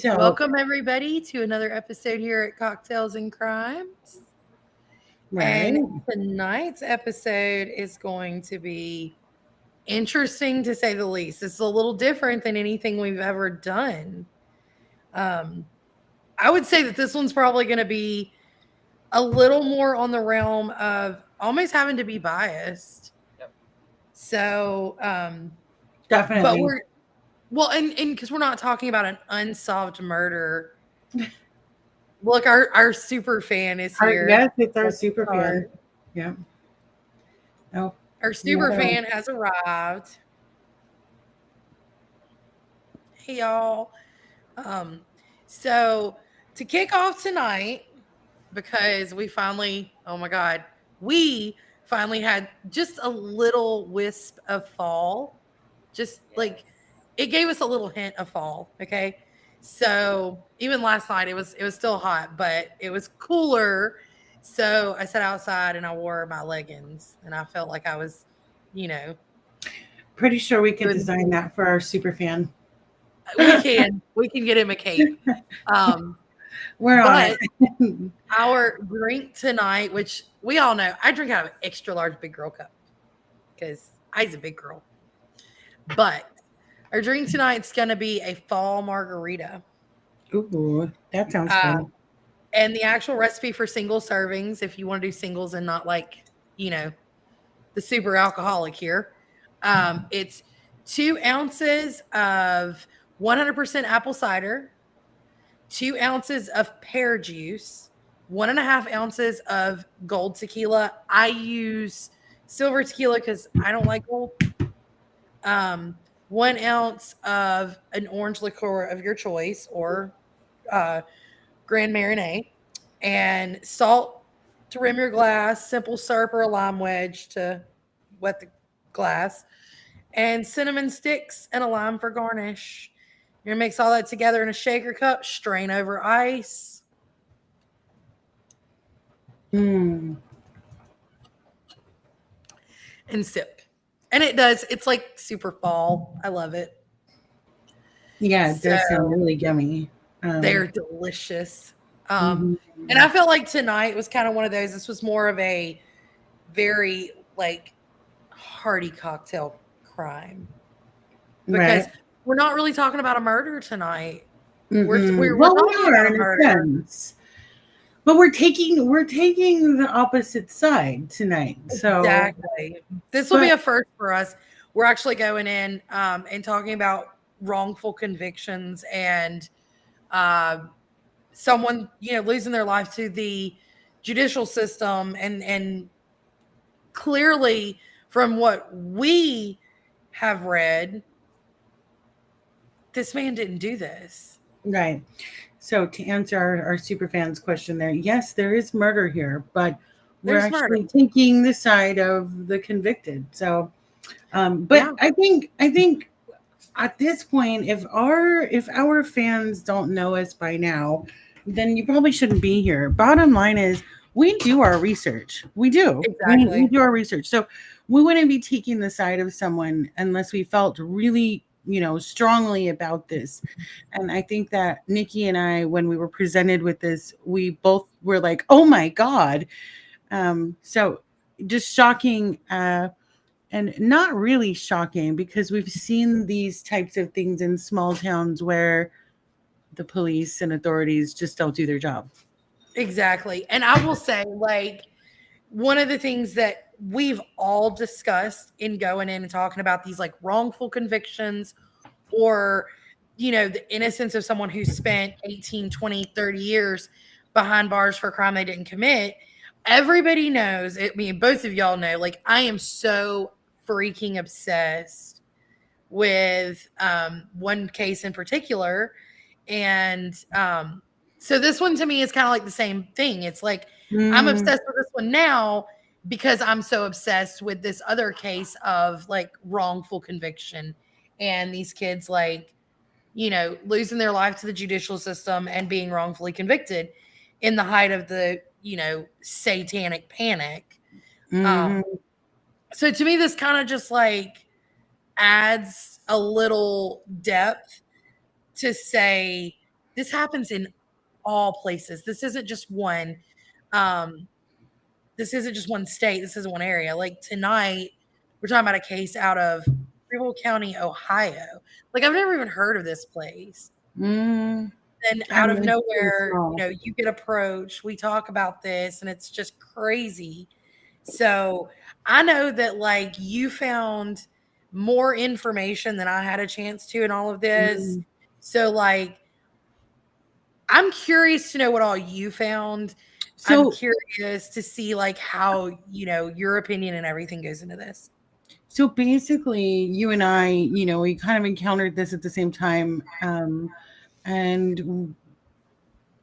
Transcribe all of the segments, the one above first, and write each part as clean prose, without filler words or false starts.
So, Welcome, everybody, to another episode here at Cocktails and Crimes. And right. tonight's episode is going to be interesting to say the least. It's a little different than anything we've ever done. Um, I would say that this one's probably going to be a little more on the realm of almost having to be biased. So, but Definitely. and because we're not talking about an unsolved murder. Look, our super fan is here. Yes, it's our Let's super fan. start. Yeah. Oh, Our we have super a fan has arrived. Hey y'all. Um, so to kick off tonight, because we finally, oh my God, we finally had just a little wisp of fall. Just like it gave us a little hint of fall. Okay. So even last night it was still hot, but it was cooler. So I sat outside and I wore my leggings and I felt like I was, you know, pretty sure we could doing the design thing. that for our super fan. We can get him a cape. Um, We're on it. but our drink tonight, which we all know, I drink out of an extra large big girl cup because I's a big girl. But our drink tonight's gonna be a fall margarita. Ooh, that sounds Uh, fun. and the actual recipe for single servings, if you want to do singles and not like, you know, the super alcoholic here, it's 2 ounces of 100% apple cider, 2 ounces of pear juice, 1.5 ounces of gold tequila. I use silver tequila because I don't like gold. 1 ounce of an orange liqueur of your choice or uh, Grand Marnier, and salt to rim your glass, simple syrup or a lime wedge to wet the glass, and cinnamon sticks and a lime for garnish. You're gonna mix all that together in a shaker cup, strain over ice, Mm. and sip. And it's like super fall. I love it. Yeah, it does sound So really yummy. they're delicious. Um, Mhm. and I felt like tonight was kind of one of those. This was more of a very like hearty cocktail crime because Right. we're not really talking about a murder tonight. We're Mm-mm. we're, we're Well, we talking are about a in a murder. sense, but we're taking the opposite side tonight. So, Exactly. This will be but a first for us. We're actually going in and talking about wrongful convictions and uh, someone losing their life to the judicial system and clearly from what we have read, this man didn't do this. right. So to answer our super fans question there, yes, there is murder here, but we're There's murder. actually taking the side of the convicted. So, but Yeah. I think at this point, if our fans don't know us by now, then you probably shouldn't be here. Bottom line is, we do our research. We do. We Exactly. do our research. So we wouldn't be taking the side of someone unless we felt really, strongly about this. And I think that Nikki and I, when we were presented with this, we both were like, "Oh my god!" So just shocking. And not really shocking because we've seen these types of things in small towns where the police and authorities just don't do their job. Exactly. And I will say, like, one of the things that we've all discussed in going in and talking about these like wrongful convictions or, the innocence of someone who spent 18, 20, 30 years behind bars for a crime they didn't commit. Everybody knows, I mean, both of y'all know, like, I am so freaking obsessed with one case in particular. And so this one to me is kind of like the same thing. It's like I'm Mm, obsessed with this one now because I'm so obsessed with this other case of like wrongful conviction and these kids like, losing their life to the judicial system and being wrongfully convicted in the height of the, satanic panic. Um, mhm. so to me, this kind of just like adds a little depth to say this happens in all places. This isn't just one. This isn't just one state. This isn't one area. Like tonight, we're talking about a case out of Preble County, Ohio. Like I've never even heard of this place. Mm, And I out of mean, it's pretty nowhere, small. you get approached. We talk about this, and it's just crazy. So I know that like you found more information than I had a chance to in all of this. Mm. So like I'm curious to know what all you found. I'm So, curious to see like how, your opinion and everything goes into this. so basically, you and I, we kind of encountered this at the same time, and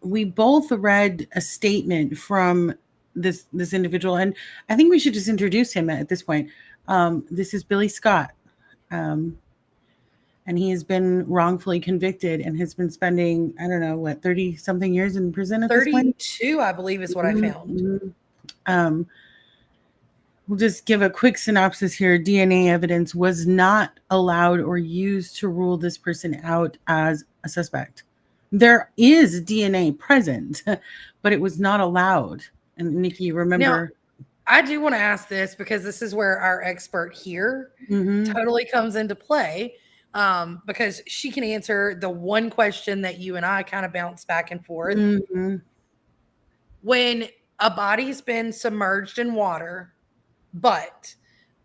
we both read a statement from this individual, and I think we should just introduce him at this point. This is Billy Scott, um, and he has been wrongfully convicted and has been spending, I don't know, what, 30 something years in prison at this point. 32, I believe, is what I found. Mhm. Um, we'll just give a quick synopsis here. DNA evidence was not allowed or used to rule this person out as a suspect. There is DNA present, but it was not allowed. And Nikki, Now, remember? I do want to ask this because this is where our expert here Mhm. totally comes into play, because she can answer the one question that you and I kind of bounce back and forth. Mhm. When a body's been submerged in water, but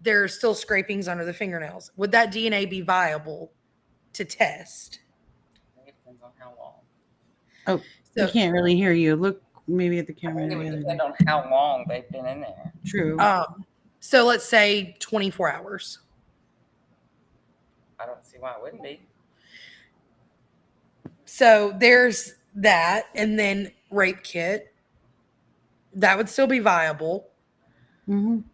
there's still scrapings under the fingernails, would that DNA be viable to test? It depends on how long. Oh, we So, can't really hear you. Look maybe at the I camera. think it the would other depend way. on how long they've been in there. True. so let's say 24 hours. I don't see why it wouldn't be. So there's that, and then rape kit. That would still be viable. Mhm.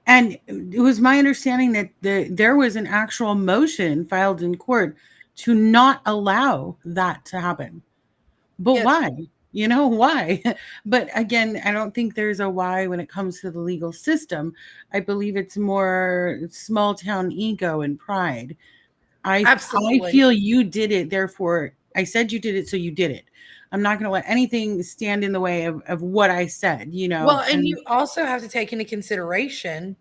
And it was my understanding that there was an actual motion filed in court to not allow that to happen. But Yes. why? Why? But again, I don't think there's a why when it comes to the legal system. I believe it's more small town ego and pride. I Absolutely. feel you did it, therefore I said you did it, so you did it. I'm not going to let anything stand in the way of what I said, Well, and and you also have to take into consideration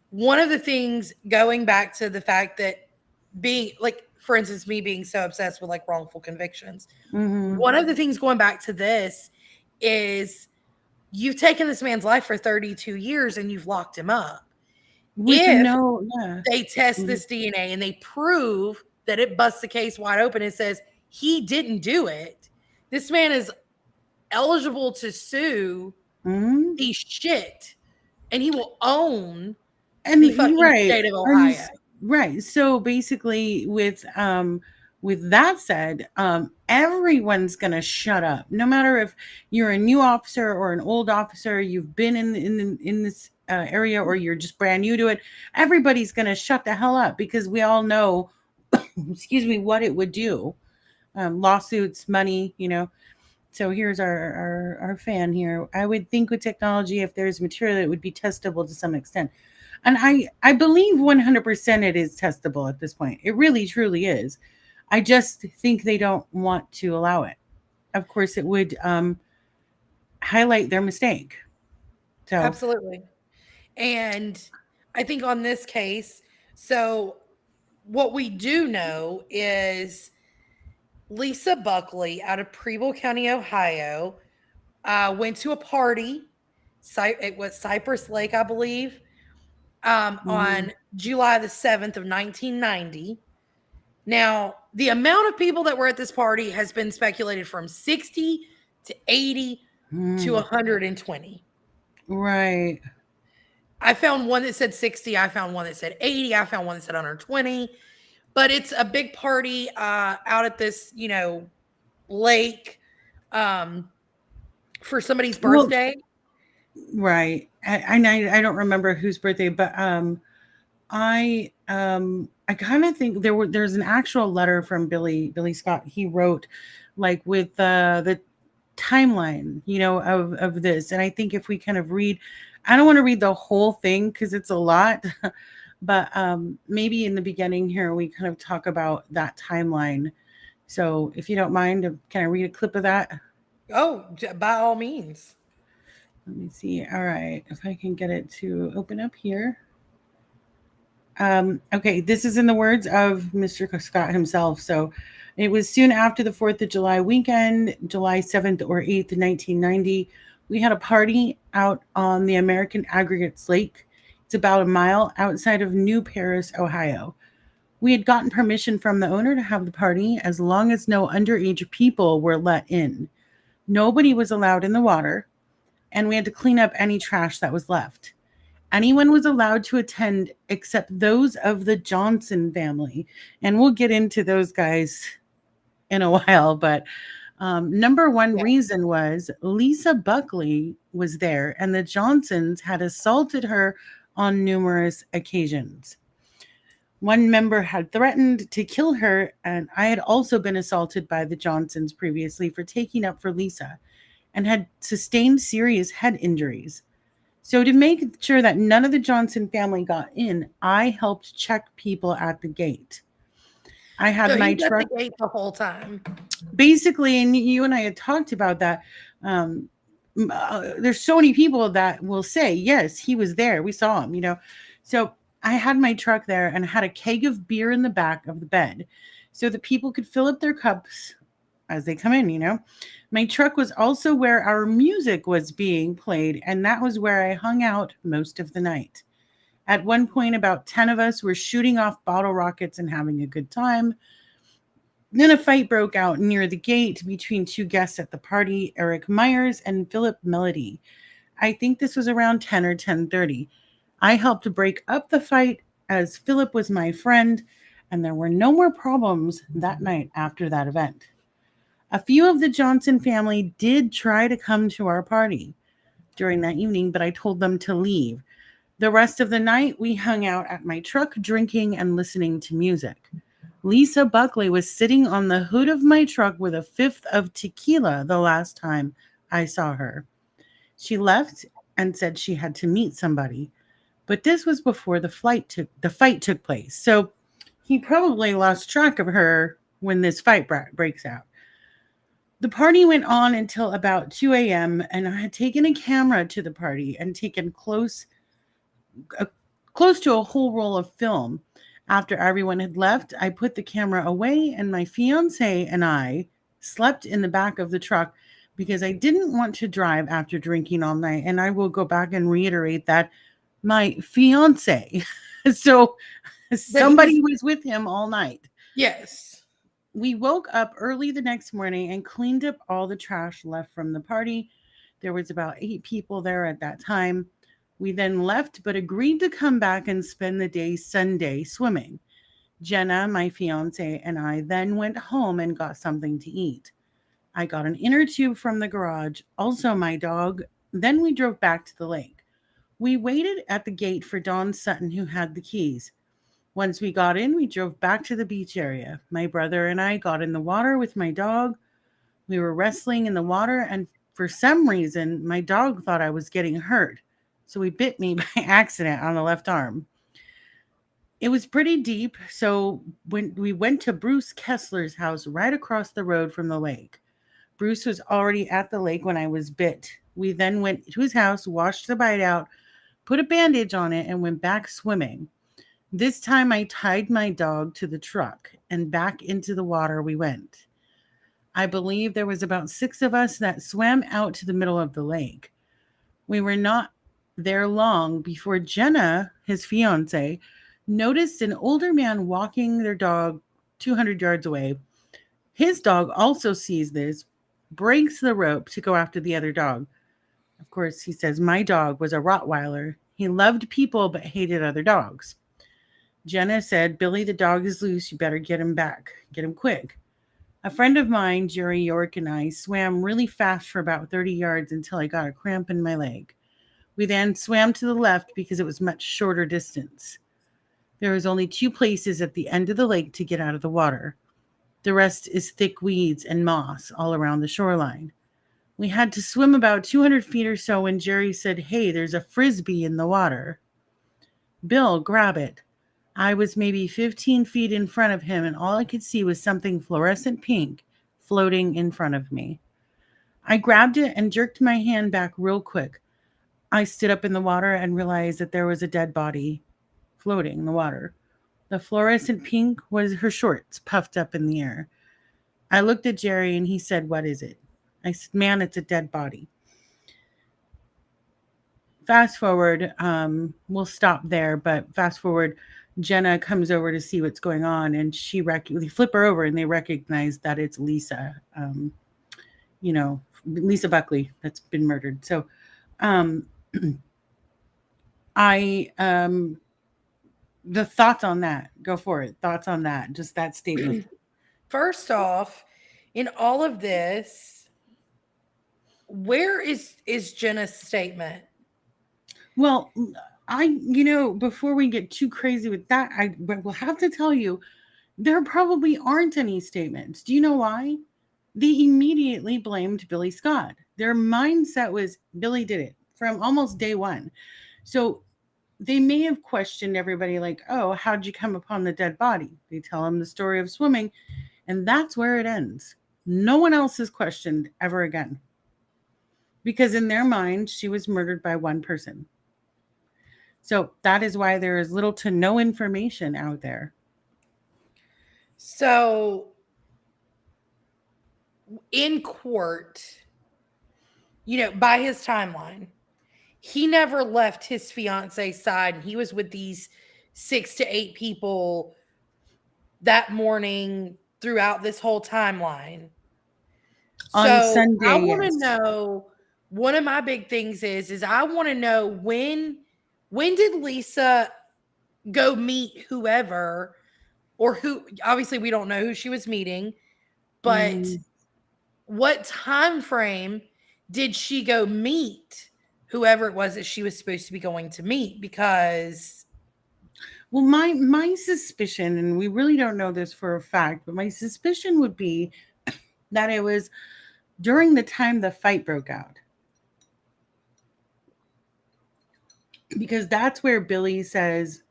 one of the things going back to the fact that being like, for instance, me being so obsessed with like wrongful convictions. Mhm. One of the things going back to this is you've taken this man's life for 32 years and you've locked him up. With If yeah. they test Mhm. this DNA and they prove that it busts the case wide open and says he didn't do it, this man is eligible to sue Mhm. the shit, and he will own And the you're fucking right. state of Ohio. Right. So basically with that said, everyone's going to shut up. No matter if you're a new officer or an old officer, you've been in this area or you're just brand new to it, everybody's going to shut the hell up because we all know excuse me what it would do. Lawsuits, money. So here's our fan here. I would think with technology, if there's material, it would be testable to some extent. And I believe 100% it is testable at this point. It really truly is. I just think they don't want to allow it. Of course, it would highlight their mistake. So Absolutely. And I think on this case, so what we do know is Lisa Buckley out of Preble County, Ohio, went to a party. It was Cypress Lake, I believe, on July the 7th of 1990. Now, the amount of people that were at this party has been speculated from 60 to 80 to 120. right. I found one that said 60. I found one that said 80. I found one that said 120. But it's a big party out at this, lake for somebody's Well, birthday. right. I don't remember whose birthday, but I kind of think there's an actual letter from Billy Scott he wrote, like with the timeline, of this. And I think if we kind of read, I don't want to read the whole thing because it's a lot, but maybe in the beginning here we kind of talk about that timeline So if you don't mind, can I read a clip of that? Oh, by all means. Let me see. All right, if I can get it to open up here. Okay, this is in the words of Mr. Scott himself. So it was soon after the 4th of July weekend, July 7th or 8th, 1990. We had a party out on the American Aggregates Lake. It's about a mile outside of New Paris, Ohio. We had gotten permission from the owner to have the party as long as no underage people were let in. Nobody was allowed in the water, and we had to clean up any trash that was left. Anyone was allowed to attend except those of the Johnson family. And we'll get into those guys in a while. But number one Yeah. reason was Lisa Buckley was there, and the Johnsons had assaulted her on numerous occasions. One member had threatened to kill her, and I had also been assaulted by the Johnsons previously for taking up for Lisa and had sustained serious head injuries. So, to make sure that none of the Johnson family got in, I helped check people at the gate. I had So my he's at truck the gate the whole time. basically, and you and I had talked about that. There's so many people that will say, yes, he was there. We saw him. So, I had my truck there and had a keg of beer in the back of the bed so that people could fill up their cups as they come in. My truck was also where our music was being played, and that was where I hung out most of the night. At one point, about 10 of us were shooting off bottle rockets and having a good time. Then a fight broke out near the gate between two guests at the party, Eric Myers and Philip Melody. I think this was around 10 or 10:30. I helped to break up the fight as Philip was my friend, and there were no more problems that night after that event. A few of the Johnson family did try to come to our party during that evening, but I told them to leave. The rest of the night, we hung out at my truck, drinking and listening to music. Lisa Buckley was sitting on the hood of my truck with a fifth of tequila the last time I saw her. She left and said she had to meet somebody, but this was before the fight took place. So he probably lost track of her when this fight breaks out. The party went on until about 2 a.m., and I had taken a camera to the party and taken close to a whole roll of film. After everyone had left, I put the camera away, and my fiance and I slept in the back of the truck because I didn't want to drive after drinking all night. And I will go back and reiterate that my fiance. So somebody was with him all night. Yes. We woke up early the next morning and cleaned up all the trash left from the party. There was about 8 people there at that time. We then left, but agreed to come back and spend the day Sunday swimming. Jenna, my fiance, and I then went home and got something to eat. I got an inner tube from the garage, also my dog. Then we drove back to the lake. We waited at the gate for Dawn Sutton, who had the keys. Once we got in, we drove back to the beach area. My brother and I got in the water with my dog. We were wrestling in the water, and for some reason, my dog thought I was getting hurt. So he bit me by accident on the left arm. It was pretty deep, so when we went to Bruce Kessler's house right across the road from the lake. Bruce was already at the lake when I was bit. We then went to his house, washed the bite out, put a bandage on it, and went back swimming. This time I tied my dog to the truck, and back into the water we went. I believe there was about 6 of us that swam out to the middle of the lake. We were not there long before Jenna, his fiance, noticed an older man walking their dog 200 yards away. His dog also sees this, breaks the rope to go after the other dog. Of course, he says, my dog was a Rottweiler. He loved people but hated other dogs. Jenna said, Billy, the dog is loose. You better get him back. Get him quick. A friend of mine, Jerry York, and I swam really fast for about 30 yards until I got a cramp in my leg. We then swam to the left because it was much shorter distance. There was only 2 places at the end of the lake to get out of the water. The rest is thick weeds and moss all around the shoreline. We had to swim about 200 feet or so when Jerry said, hey, there's a frisbee in the water. Bill, grab it. I was maybe 15 feet in front of him, and all I could see was something fluorescent pink floating in front of me. I grabbed it and jerked my hand back real quick. I stood up in the water and realized that there was a dead body floating in the water. The fluorescent pink was her shorts puffed up in the air. I looked at Jerry and he said, "What is it?" I said, "Man, it's a dead body." Fast forward, we'll stop there, but fast forward, Jenna comes over to see what's going on, and they flip her over and they recognize that it's Lisa, Lisa Buckley that's been murdered. So um, the thoughts on that, go for it. Thoughts on that, just that statement. First off, in all of this, where is Jenna's statement? Well, before we get too crazy with that, I will have to tell you, there probably aren't any statements. Do you know why? They immediately blamed Billy Scott. Their mindset was Billy did it from almost day one. So they may have questioned everybody like, "Oh, how'd you come upon the dead body?" They tell him the story of swimming, and that's where it ends. No one else is questioned ever again. Because in their mind, she was murdered by one person. So that is why there is little to no information out there. So in court, by his timeline, he never left his fiance's side. And he was with these 6 to 8 people that morning throughout this whole timeline. On so Sunday, I want to yes. know, one of my big things is I want to know when did Lisa go meet whoever, or who, obviously we don't know who she was meeting, but what time frame did she go meet whoever it was that she was supposed to be going to meet? Because my suspicion, and we really don't know this for a fact, but my suspicion would be that it was during the time the fight broke out. Because that's where Billy says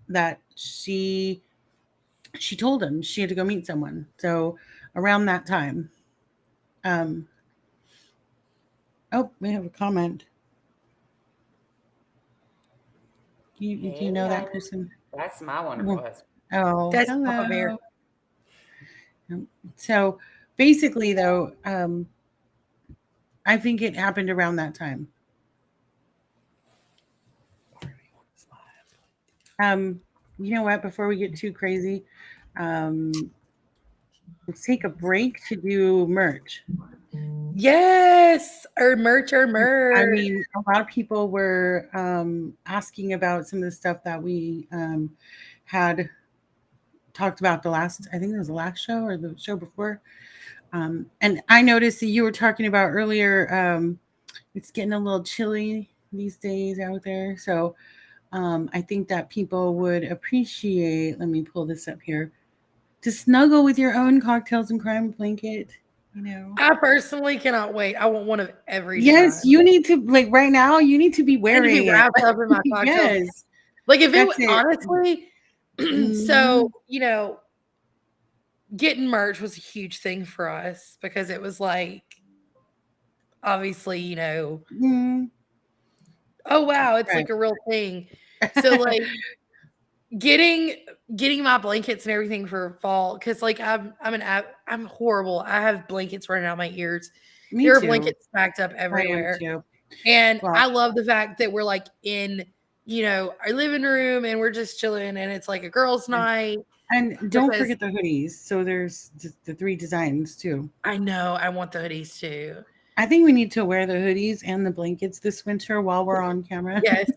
that she told him she had to go meet someone. So around that time. Oh, we have a comment. Do you know that person? That's my wonderful husband. Oh, that's hello. Papa Bear. So basically, though, I think it happened around that time. You know what? Before we get too crazy, let's take a break to do merch. Yes, or merch. I mean, a lot of people were asking about some of the stuff that we had talked about I think it was the last show or the show before. And I noticed that you were talking about earlier, it's getting a little chilly these days out there. So I think that people would appreciate, let me pull this up here, to snuggle with your own Cocktails and Crime blanket. I personally cannot wait. I want one of every Yes, design. you need to, like, right now, you need to be wearing it. Wrapped up in my cocktails. Yes. Like, if it honestly, so, getting merch was a huge thing for us because it was like, obviously, oh wow, it's like a real thing. So like getting my blankets and everything for fall, because like I'm horrible. I have blankets running out my ears. There are blankets stacked up everywhere. And I love the fact that we're like in our living room and we're just chilling and it's like a girls' night. And don't forget the hoodies. So there's the 3 designs too. I know. I want the hoodies too. I think we need to wear the hoodies and the blankets this winter while we're on camera. Yes.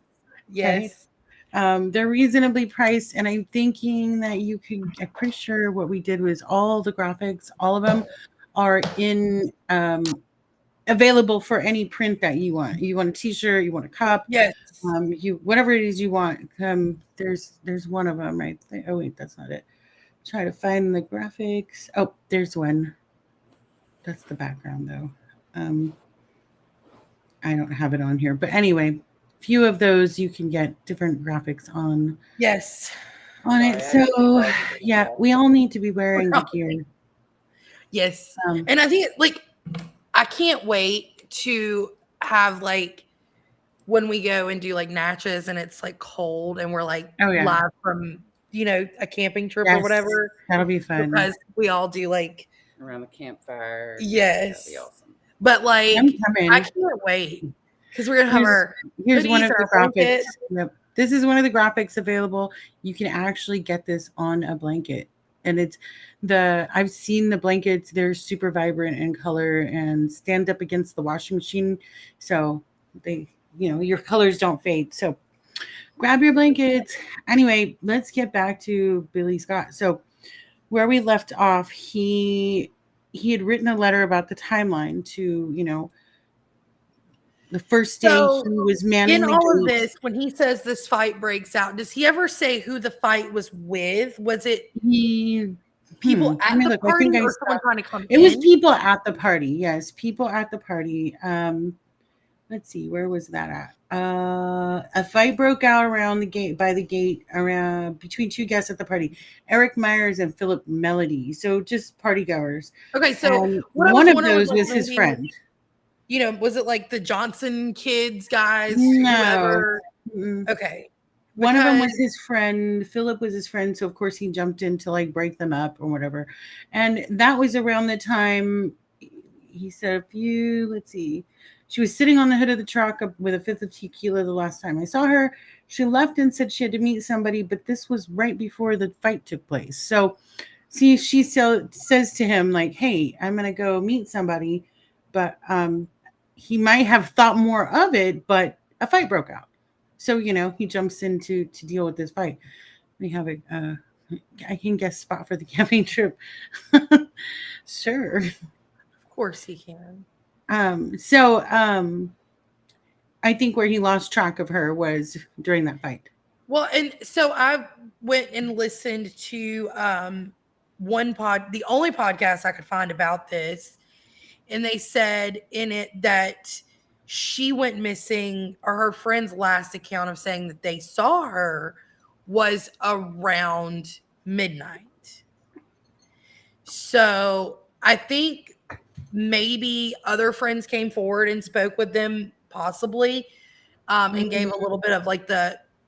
Yes. Right? They're reasonably priced, and I'm thinking that I'm pretty sure what we did was all the graphics, all of them are in available for any print that you want. You want a t-shirt, you want a cup. Yes. Whatever it is you want. There's one of them right there. Oh wait, that's not it. Try to find the graphics. Oh, there's one. That's the background though. I don't have it on here, but anyway, few of those you can get different graphics on. Yes. on it. Sorry, I didn't So realize it was yeah, off. we all need to be wearing the gear. Yes. Um, And I think like I can't wait to have like when we go and do like Natchez and it's like cold and we're like Oh, yeah. live from, a camping trip or yes, whatever. that'll be fun. Because we all do like Around the campfire. Yes. That'd be awesome. but like I'm coming. I can't wait. Because we're gonna have our Here's one hoodies of and the our blanket. graphics. Yep. This is one of the graphics available. You can actually get this on a blanket. And I've seen the blankets, they're super vibrant in color and stand up against the washing machine. So your colors don't fade. So grab your blankets. Anyway, let's get back to Billy Scott. So where we left off, he had written a letter about the timeline to, the first day So, he was manning in the all of gates. this, when he says this fight breaks out, does he ever say who the fight was with? Was it He people let at me the look. I party think I or someone saw trying to come it was in? people at the party. Yes, people at the party. Let's see, where was that at? A fight broke out around the gate by the gate around between two guests at the party, Eric Myers and Philip Melody. So just party goers. Okay, so And what I one was of wondering was those like was his maybe, friend. was it like the Johnson kids guys, No. whoever? Mm-mm. Okay, One of them was because his friend. Philip was his friend, so of course he jumped in to like break them up or whatever. And that was around the time he said a few. Let's see. She was sitting on the hood of the truck with a fifth of tequila the last time I saw her. She left and said she had to meet somebody, but this was right before the fight took place. So, see, she says to him like, "Hey, I'm gonna go meet somebody," but he might have thought more of it, but a fight broke out. So he jumps in to deal with this fight. We have I can guess spot for the camping trip. Sure. of course he can. So I think where he lost track of her was during that fight. Well, and so I went and listened to the only podcast I could find about this, and they said in it that she went missing, or her friend's last account of saying that they saw her was around midnight. So I think maybe other friends came forward and spoke with them, possibly, and gave a little bit of like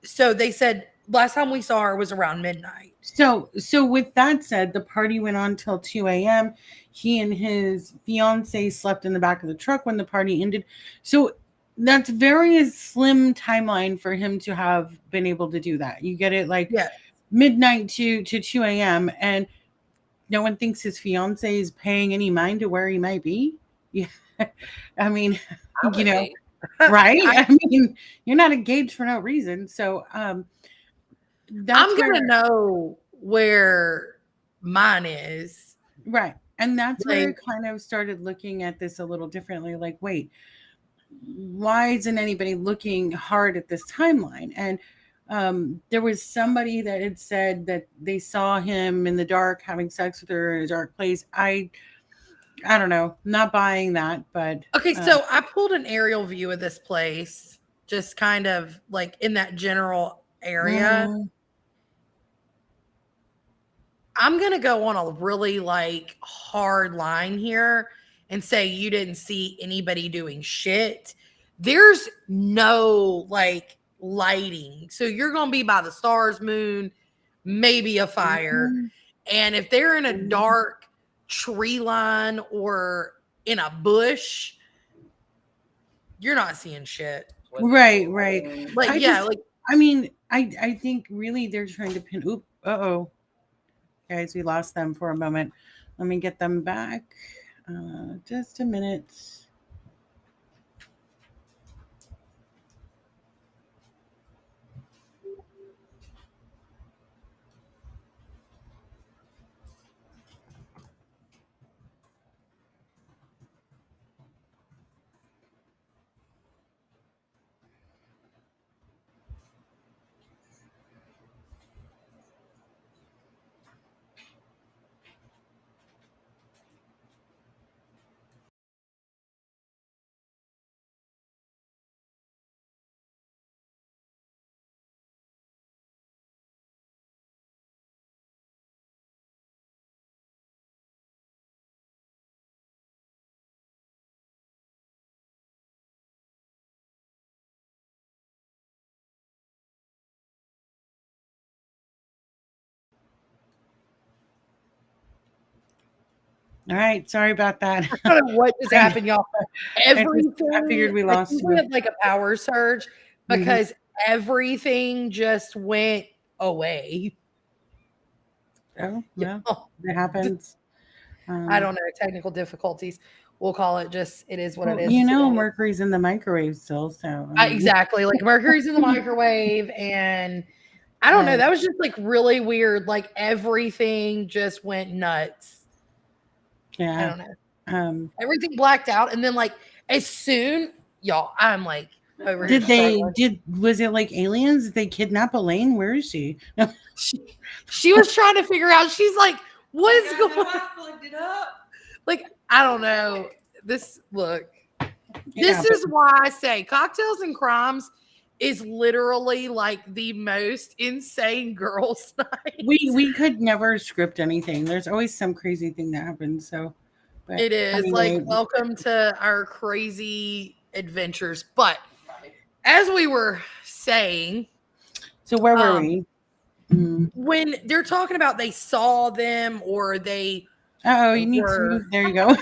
so they said last time we saw her was around midnight. So with that said, the party went on till 2 a.m. He and his fiance slept in the back of the truck when the party ended. So that's very slim timeline for him to have been able to do that. You get it, like Yeah. midnight to 2 a.m. and no one thinks his fiance is paying any mind to where he might be. Yeah, I mean, I would be. right? I mean, you're not engaged for no reason. So that's I'm gonna know where mine is. right. And that's where I Like, kind of started looking at this a little differently. Like, wait, why isn't anybody looking hard at this timeline? And there was somebody that had said that they saw him in the dark having sex with her in a dark place. I don't know, not buying that, but okay, so I pulled an aerial view of this place, just kind of like in that general area. mhm. I'm gonna go on a really like hard line here and say you didn't see anybody doing shit. There's no like lighting. So you're gonna be by the stars, moon, maybe a fire. Mhm. And if they're in a Mhm. dark tree line or in a bush, you're not seeing shit. Right. Like, I yeah, just, like I mean, I think really they're trying to pin. Oop. Uh-oh. Guys, we lost them for a moment. Let me get them back. Just a minute. All right. Sorry about that. I don't know what just happened, y'all. Everything. I figured we lost think you. we had like a power surge because everything just went away. Oh, well, Oh, it happens. I don't know. Technical difficulties. We'll call it just, it is what it Well, is. you know, today. Mercury's in the microwave still, so I mean, Exactly. Like Mercury's in the microwave. And I don't know. That was just like really weird. Like everything just went nuts. I yeah. don't know. Everything blacked out. And then, like, as soon, y'all, I'm like, over here. Was it like aliens? Did they kidnap Elaine? Where is she? No. She was trying to figure out, she's like, what is going on? Like, I don't know. This is why I say Cocktails and Crimes is literally like the most insane girls' night. We could never script anything. There's always some crazy thing that happens. So but it is anyway. like, welcome to our crazy adventures. But as we were saying, so where were we? When they're talking about they saw them or they you need to. There you go.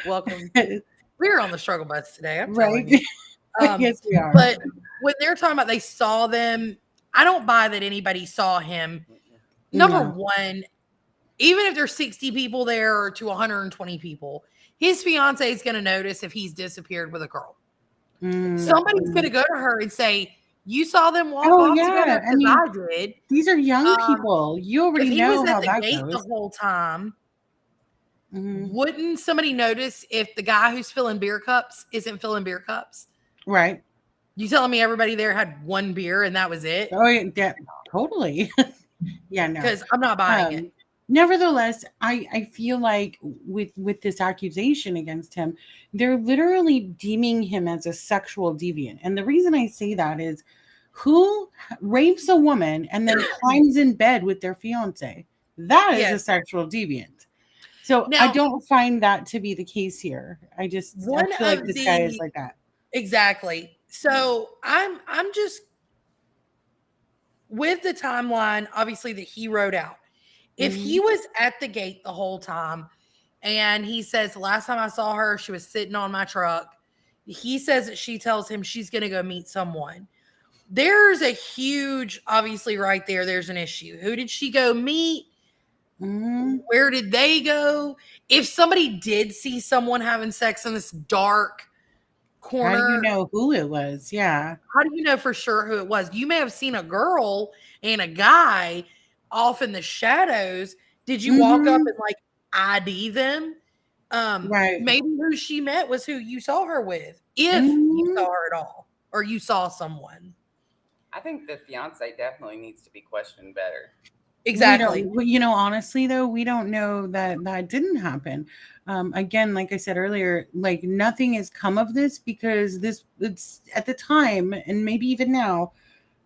Welcome. We're on the struggle bus today. I'm right. Yes, we are. But when they're talking about they saw them, I don't buy that anybody saw him. Number one, even if there's 60 people there or to 120 people, his fiance is going to notice if he's disappeared with a girl. Somebody's going to go to her and say, you saw them walk off together because I did. These are young people. You already know he was how at the that gate goes. the whole time. Wouldn't somebody notice if the guy who's filling beer cups isn't filling beer cups? Right. You telling me everybody there had one beer and that was it? Oh, yeah, totally. Yeah, no. Because I'm not buying it. Nevertheless, I feel like with this accusation against him, they're literally deeming him as a sexual deviant. And the reason I say that is, who rapes a woman and then climbs in bed with their fiance? That is a sexual deviant. So now, I don't find that to be the case here. I feel like this guy is like that. Exactly. So I'm just with the timeline, obviously, that he wrote out. If he was at the gate the whole time and he says, the last time I saw her, she was sitting on my truck. He says that she tells him she's going to go meet someone. There's a huge, obviously right there, there's an issue. Who did she go meet? Where did they go? If somebody did see someone having sex in this dark corner. How do you know who it was? Yeah. How do you know for sure who it was? You may have seen a girl and a guy off in the shadows. Did you walk up and like ID them? Right. Maybe who she met was who you saw her with, if you saw her at all, or you saw someone. I think the fiance definitely needs to be questioned better. Exactly. Honestly, though, we don't know that didn't happen. Again, like I said earlier, like nothing has come of this because it's at the time, and maybe even now,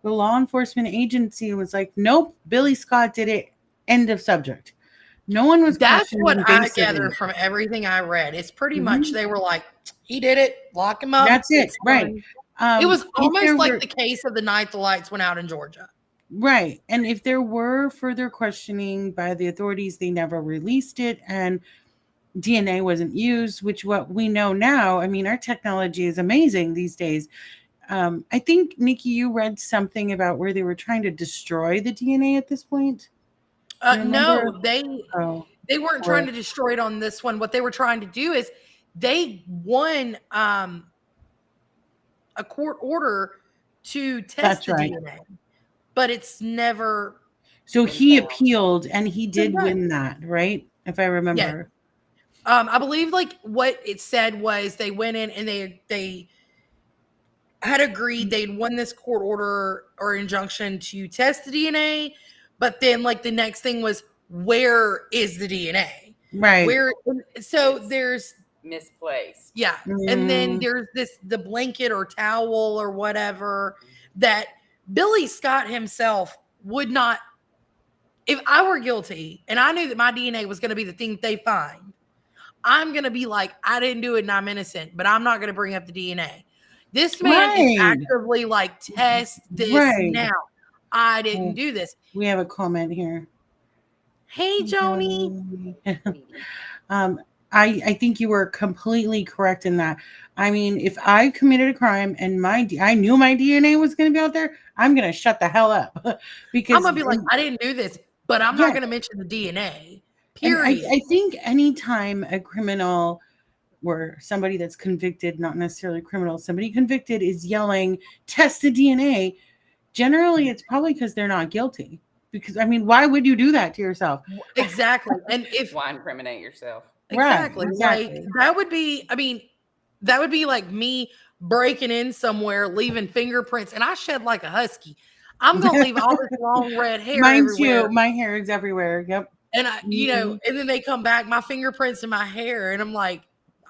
the law enforcement agency was like, nope, Billy Scott did it. End of subject. No one was. That's what I gather from everything I read. It's pretty much they were like, he did it, lock him up. That's it, right? It was almost like the case of the night the lights went out in Georgia. Right. And if there were further questioning by the authorities, they never released it and DNA wasn't used, which what we know now, I mean, our technology is amazing these days. I think, Nikki, you read something about where they were trying to destroy the DNA at this point. No, they weren't trying to destroy it on this one. What they were trying to do is they won a court order to test the DNA. But it's never. So he appealed and he did win that, right? If I remember. Yeah. I believe like what it said was they went in and they had agreed they'd won this court order or injunction to test the DNA. But then like the next thing was, where is the DNA? Right. So there's misplaced. Yeah. And then there's the blanket or towel or whatever that Billy Scott himself would not, if I were guilty and I knew that my DNA was going to be the thing they find, I'm going to be like, I didn't do it and I'm innocent, but I'm not going to bring up the DNA. This man is actively like, test this now. I didn't do this. We have a comment here. Hey, Joni. um, I think you were completely correct in that. I mean, if I committed a crime and I knew my DNA was going to be out there, I'm going to shut the hell up I'm because gonna be like, I didn't do this, but I'm yeah, not gonna mention the DNA. and Period. I think anytime a criminal or somebody that's convicted, not necessarily a criminal, somebody convicted is yelling, test the DNA, generally it's probably because they're not guilty. Because I mean, why would you do that to yourself? Exactly. And if Why incriminate yourself? exactly, Right, like exactly. that would be, I mean, that would be like me breaking in somewhere, leaving fingerprints, and I shed like a husky. I'm gonna leave all this long red hair Mine everywhere. too. My hair is everywhere. Yep. And Mhm. and then they come back, my fingerprints in my hair, and I'm like,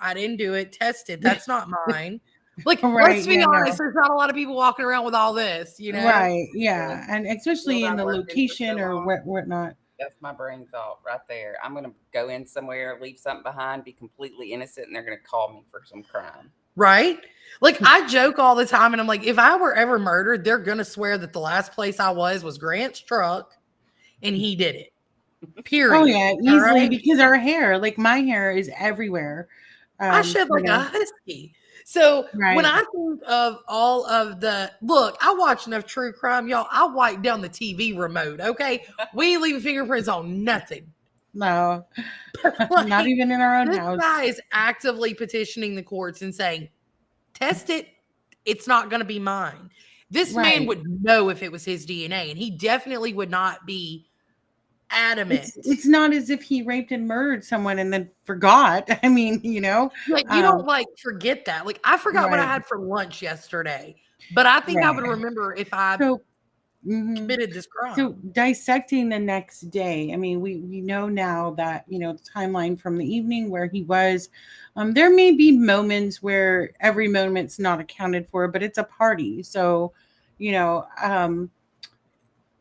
I didn't do it. Test it. That's not mine. Like, Right. let's be Yeah. honest. No. There's not a lot of people walking around with all this, Right. Yeah. Yeah. And especially Field in I the worked in for so location or long. whatnot. That's my brain thought right there. I'm gonna go in somewhere, leave something behind, be completely innocent, and they're gonna call me for some crime. right? Like, I joke all the time, and I'm like, if I were ever murdered, they're gonna swear that the last place I was Grant's truck, and he did it. Period. Oh yeah, All easily right? because our hair, like my hair, is everywhere. I shed You like a know. husky. So when Right. I think of all of the look, I watch enough true crime, y'all. I wipe down the TV remote. Okay, we ain't leaving fingerprints on nothing. No. Like, Not even in our own this house. guy is actively petitioning the courts and saying, "Test it. It's not going to be mine." This man Right. would know if it was his DNA, and he definitely would not be adamant. It's not as if he raped and murdered someone and then forgot. I mean, Like, you don't like forget that. Like, I forgot what I right. had for lunch yesterday, but I think I would Right. remember if I So mhm. committed this crime. So dissecting the next day, I mean, we know now that the timeline from the evening where he was. There may be moments where every moment's not accounted for, but it's a party. So,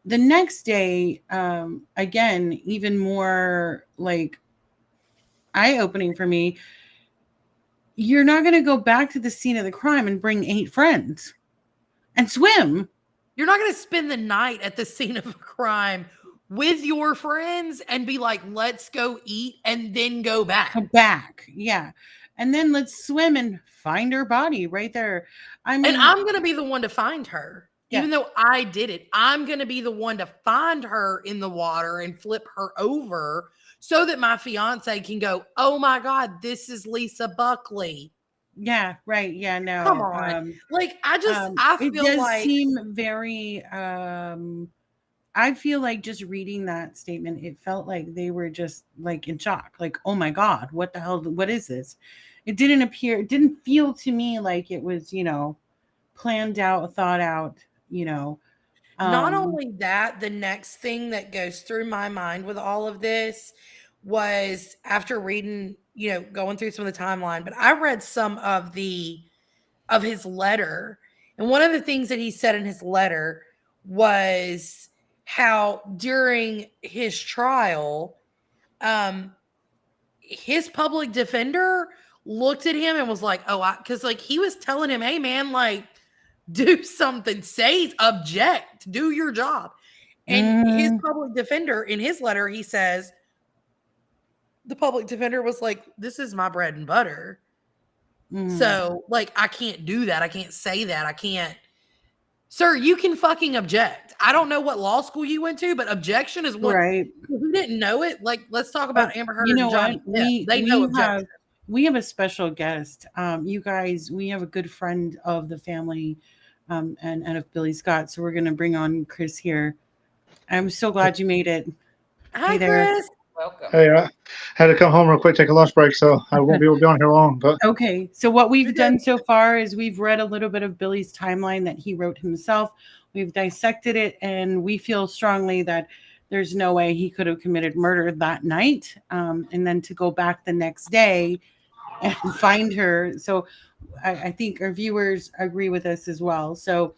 the next day, again, even more like eye-opening for me. You're not going to go back to the scene of the crime and bring 8 friends and swim. You're not going to spend the night at the scene of a crime with your friends and be like, let's go eat and then go back. Come back. Yeah. And then let's swim and find her body right there. I mean, And I'm going to be the one to find her. Yeah. Even though I did it, I'm going to be the one to find her in the water and flip her over so that my fiance can go, oh my God, this is Lisa Buckley. yeah, right. Yeah, no. Come on. Like, I it feel does like seem very I feel like just reading that statement, it felt like they were just like in shock. Like, oh my God, what the hell? What is this? It didn't feel to me like it was, planned out, thought out, not only that, the next thing that goes through my mind with all of this was after reading, going through some of the timeline, but I read some of his letter. And one of the things that he said in his letter was how during his trial, his public defender looked at him and was like, because like he was telling him, hey man, like, do something, say, object, do your job. And his public defender, in his letter, he says, the public defender was like, this is my bread and butter. So, like, I can't do that. I can't say that. I can't. Sir, you can fucking object. I don't know what law school you went to, but objection is what. Right. If you didn't know it, like, let's talk about Amber Heard and Johnny Depp. They know objection. We have a special guest. You guys, we have a good friend of the family and of Billy Scott. So we're going to bring on Chris here. I'm so glad you made it. Hi, Hey there. Chris. Welcome. Hey, I had to come home real quick, take a lunch break, so I won't be able to be on here long. But okay, so what we've done so far is we've read a little bit of Billy's timeline that he wrote himself. We've dissected it, and we feel strongly that there's no way he could have committed murder that night, and then to go back the next day and find her. So I think our viewers agree with us as well. So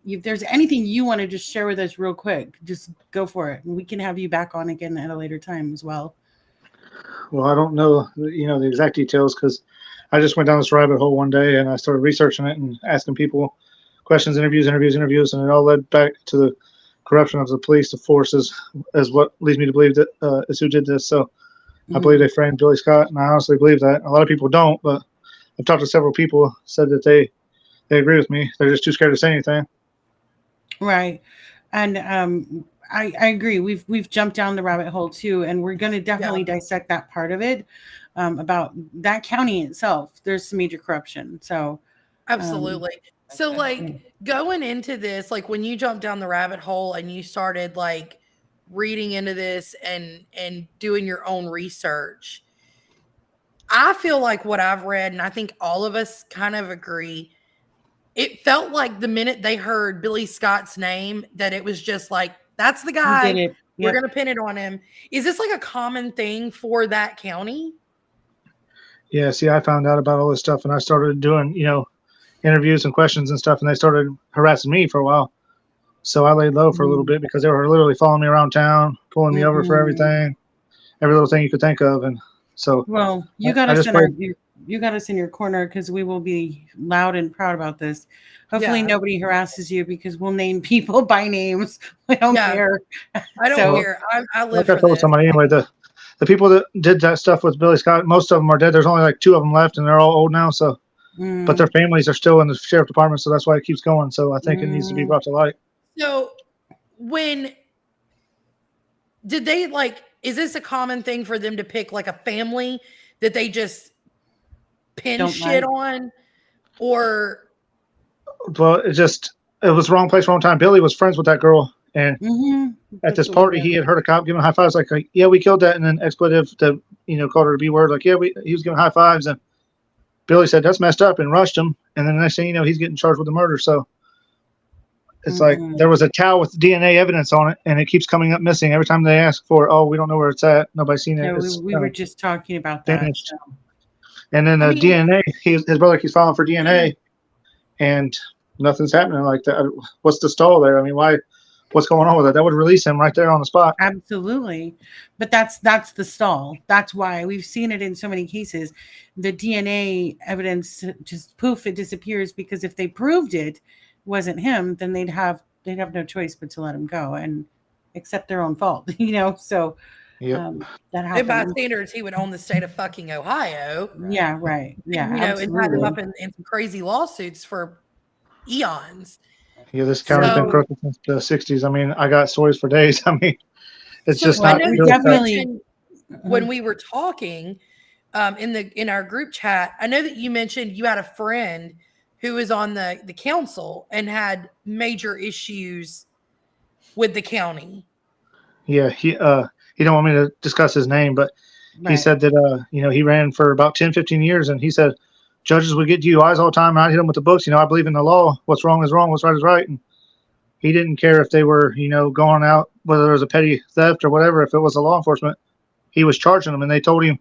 if there's anything you want to just share with us real quick, just go for it. And we can have you back on again at a later time as well. well, I don't know, the exact details because I just went down this rabbit hole one day and I started researching it and asking people questions, interviews, and it all led back to corruption of the police, the forces, is what leads me to believe that is who did this. So I believe they framed Billy Scott, and I honestly believe that. A lot of people don't, but I've talked to several people said that they agree with me. They're just too scared to say anything. Right. And I agree. We've jumped down the rabbit hole too, and we're going to definitely dissect that part of it about that county itself. There's some major corruption. So absolutely. So like going into this, like when you jumped down the rabbit hole and you started like reading into this and doing your own research, I feel like what I've read, and I think all of us kind of agree, it felt like the minute they heard Billy Scott's name that it was just like, that's the guy. Yep. We're going to pin it on him. Is this like a common thing for that county? Yeah, see, I found out about all this stuff and I started doing, interviews and questions and stuff, and they started harassing me for a while. So I laid low for a little bit because they were literally following me around town, pulling me over for everything, every little thing you could think of. And so, well, you got us you got us in your corner because we will be loud and proud about this. Hopefully nobody harasses you because we'll name people by names. We don't care. I don't care. I live like I told somebody anyway, the people that did that stuff with Billy Scott, most of them are dead. There's only like 2 of them left, and they're all old now. So, but their families are still in the sheriff department, so that's why it keeps going. So I think it needs to be brought to light. So, when did they like? Is this a common thing for them to pick like a family that they just pin shit on, or? Well, it was the wrong place, wrong time. Billy was friends with that girl, and at this party, he had heard a cop giving high fives, like, "Yeah, we killed that," and then expletive to called her a B word, like, "Yeah, he was giving high fives," and Billy said that's messed up and rushed him, and then the next thing you know, he's getting charged with the murder. So it's like there was a towel with DNA evidence on it, and it keeps coming up missing every time they ask for it. Oh, we don't know where it's at. Nobody's seen it. Yeah, we were just talking about that. So. And then DNA, his brother keeps filing for DNA, and nothing's happening like that. What's the stall there? I mean, why? What's going on with it? That would release him right there on the spot. Absolutely. But that's the stall. That's why we've seen it in so many cases. The DNA evidence just poof, it disappears, because if they proved it wasn't him, then they'd have no choice but to let him go and accept their own fault, So that happened. By standards, he would own the state of fucking Ohio. Yeah, right. Yeah. And had him up in some crazy lawsuits for eons. Yeah, this county's been crooked since the 60s. I mean, I got stories for days. I mean, it's just not definitely. When we were talking in our group chat, I know that you mentioned you had a friend who was on the council and had major issues with the county. Yeah, he don't want me to discuss his name, but he said that he ran for about 10, 15 years, and he said judges would get DUIs all the time, and I'd hit them with the books. I believe in the law. What's wrong is wrong. What's right is right. And he didn't care if they were, going out, whether it was a petty theft or whatever. If it was a law enforcement, he was charging them. And they told him,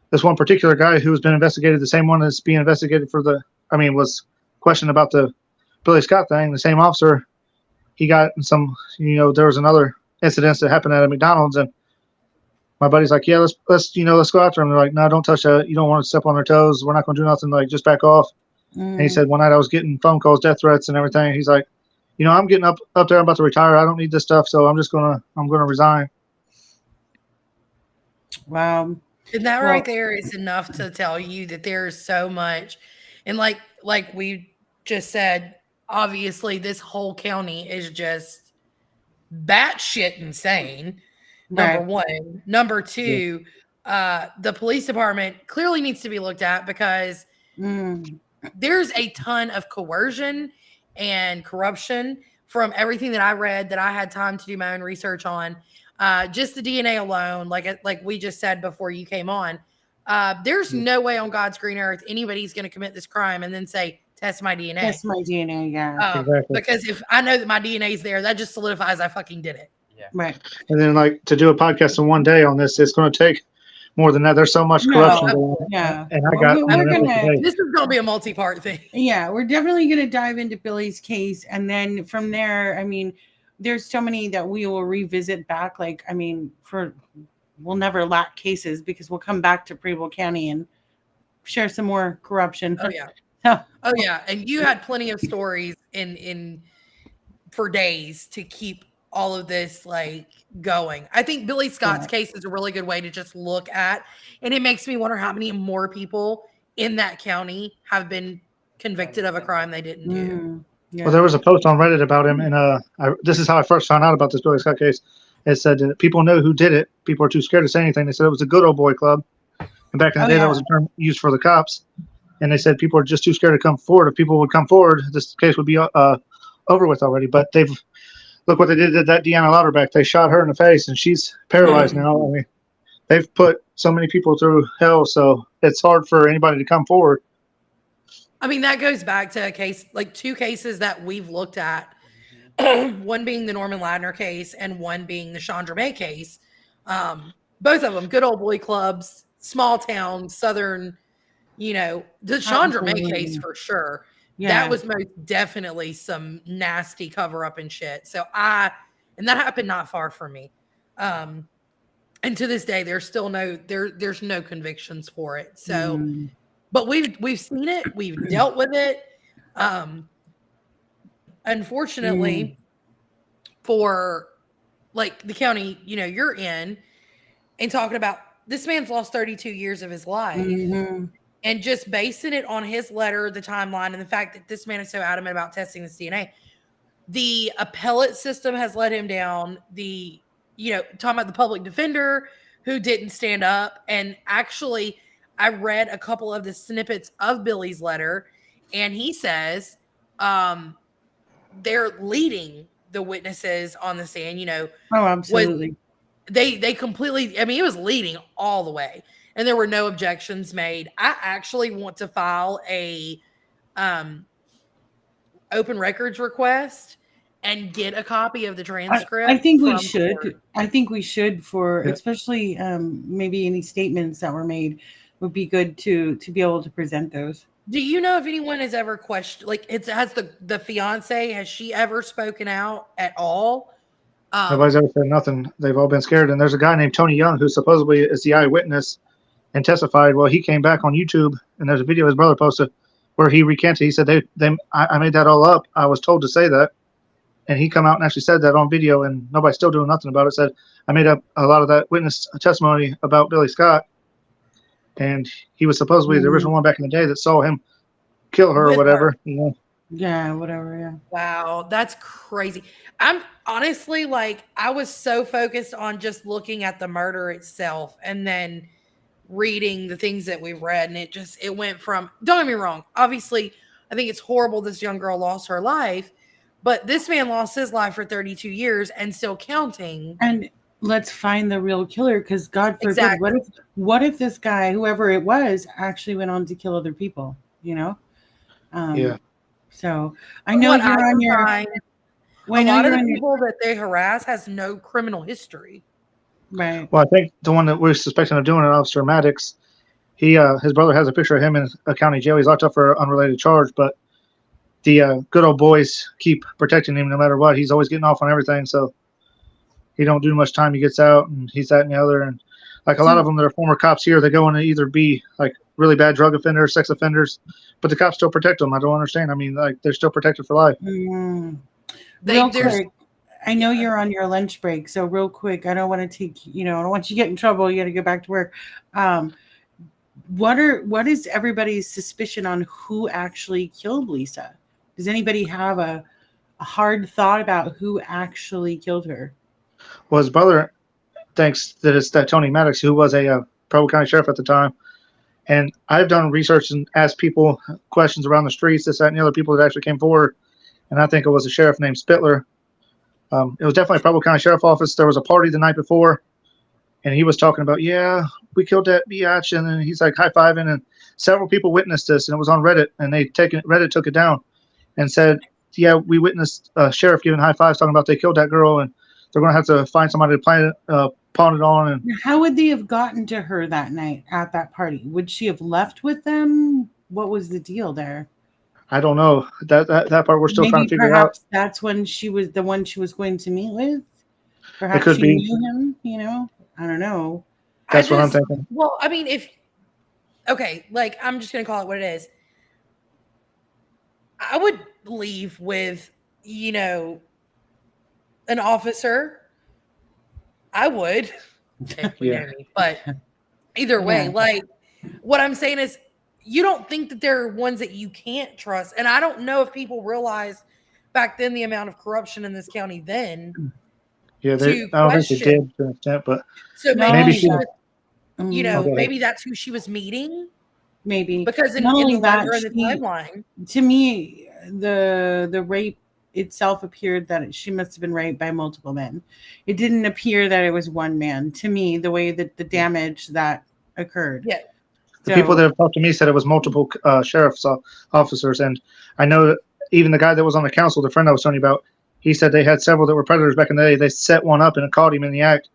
this one particular guy who's been investigated, the same one that's being investigated was questioned about the Billy Scott thing. The same officer, he got in some, there was another incident that happened at a McDonald's, and my buddy's like, yeah, let's go after him. They're like, no, don't touch that. You don't want to step on their toes. We're not going to do nothing. Like, just back off. And he said, one night I was getting phone calls, death threats and everything. He's like, I'm getting up there. I'm about to retire. I don't need this stuff. So I'm going to resign. Wow. And that right there is enough to tell you that there's so much. And like we just said, obviously this whole county is just batshit insane. Number one. Number two, the police department clearly needs to be looked at, because there's a ton of coercion and corruption from everything that I read, that I had time to do my own research on. Just the DNA alone, like we just said before you came on, there's no way on God's green earth anybody's going to commit this crime and then say, test my DNA. Test my DNA, yeah. Exactly. Because if I know that my DNA is there, that just solidifies I fucking did it. Yeah. Right. And then, to do a podcast in one day on this, it's going to take more than that. There's so much corruption going on. Yeah. And this is going to be a multi-part thing. Yeah, we're definitely going to dive into Billy's case. And then from there, I mean, there's so many that we will revisit back. We'll never lack cases, because we'll come back to Preble County and share some more corruption. Oh, yeah. Oh, yeah. And you had plenty of stories in for days to keep all of this like going. I think Billy Scott's Yeah. case is a really good way to just look at, and it makes me wonder how many more people in that county have been convicted of a crime they didn't do. Mhm. Yeah. Well, there was a post on Reddit about him, and this is how I first found out about this Billy Scott case. It said that people know who did it. People are too scared to say anything. They said it was a good old boy club, and back in the Oh, day, yeah. that was a term used for the cops. And they said people are just too scared to come forward. If people would come forward, this case would be over with already. But look what they did to that Deanna Lauterbach. They shot her in the face, and she's paralyzed now. I mean, they've put so many people through hell, so it's hard for anybody to come forward. I mean, that goes back to a case, like two cases that we've looked at, one being the Norman Ladner case and one being the Chandra May case. Both of them, good old boy clubs, small town, Southern, the Chandra May case for sure. Yeah. That was most definitely some nasty cover up and shit. And that happened not far from me. And to this day, there's still there's no convictions for it. So, but we've seen it, we've dealt with it. Unfortunately, for like the county, you're in, and talking about this man's lost 32 years of his life. And just basing it on his letter, the timeline, and the fact that this man is so adamant about testing this DNA, the appellate system has let him down. Talking about the public defender who didn't stand up. And actually, I read a couple of the snippets of Billy's letter, and he says they're leading the witnesses on the stand. Oh, absolutely. They completely, I mean, it was leading all the way. And there were no objections made. I actually want to file a open records request and get a copy of the transcript. I think we from should. court. I think we should for Yeah. especially maybe any statements that were made would be good to be able to present those. Do you know if anyone has ever questioned, like, has the fiance, has she ever spoken out at all? Nobody's ever said nothing. They've all been scared. And there's a guy named Tony Young who supposedly is the eyewitness and testified. Well, he came back on YouTube, and there's a video his brother posted where he recanted. He said, I made that all up. I was told to say that. And he come out and actually said that on video, and nobody's still doing nothing about it. Said, I made up a lot of that witness testimony about Billy Scott. And he was supposedly the original one back in the day that saw him kill her or whatever. Yeah, whatever. Yeah. Wow, that's crazy. I'm honestly like, I was so focused on just looking at the murder itself and then reading the things that we've read. And it went from, don't get me wrong, obviously, I think it's horrible this young girl lost her life, but this man lost his life for 32 years and still counting. And let's find the real killer, because God forbid, Exactly. what if this guy, whoever it was, actually went on to kill other people? Yeah. So I know What you're I on can your. find, Well, I a know lot of you're the on your. people that they harass has no criminal history. Right. Well, I think the one that we're suspecting of doing it, Officer Maddox, his brother has a picture of him in a county jail. He's locked up for an unrelated charge, but the good old boys keep protecting him no matter what. He's always getting off on everything, so he don't do much time. He gets out, and he's that and the other. And like a lot of them that are former cops here, they go in to either be like really bad drug offenders, sex offenders, but the cops still protect them. I don't understand. I mean, like they're still protected for life. Real quick, I know you're on your lunch break, so real quick, I don't want to take, I don't want you to get in trouble. You got to go back to work. What is everybody's suspicion on who actually killed Lisa? Does anybody have a hard thought about who actually killed her? Well, his brother thinks that it's that Tony Maddox, who was a Preble County sheriff at the time. And I've done research and asked people questions around the streets, this, that, and the other people that actually came forward. And I think it was a sheriff named Spittler. It was definitely a Preble County Sheriff Office. There was a party the night before, and he was talking about, yeah, we killed that biatch, and then he's like high-fiving, and several people witnessed this, and it was on Reddit, and Reddit took it down and said, yeah, we witnessed a sheriff giving high fives talking about they killed that girl, and they're going to have to find somebody to pawn it on. And how would they have gotten to her that night at that party? Would she have left with them? What was the deal there? I don't know. That part we're still Maybe trying to figure perhaps out. that's when she was the one she was going to meet with. Perhaps could she be. knew him, I don't know. That's what I'm thinking. Well, I mean, like, I'm just going to call it what it is. I would leave with, an officer, I would. Okay, you Yeah. know me. But either way, Yeah. like what I'm saying is you don't think that there are ones that you can't trust. And I don't know if people realized back then the amount of corruption in this county then Yeah, to I don't think they question. did to an extent, but So Not maybe only she that, was, you mm, know, Okay. maybe that's who she was meeting maybe. because in Not the only that, letter in the she, timeline. to me, the rape itself appeared that she must have been raped by multiple men. It didn't appear that it was one man. To me, the way that the damage that occurred. Yeah. the people that have talked to me said it was multiple sheriff's officers, and I know that even the guy that was on the council, the friend I was telling you about, he said they had several that were predators back in the day. They set one up and caught him in the act,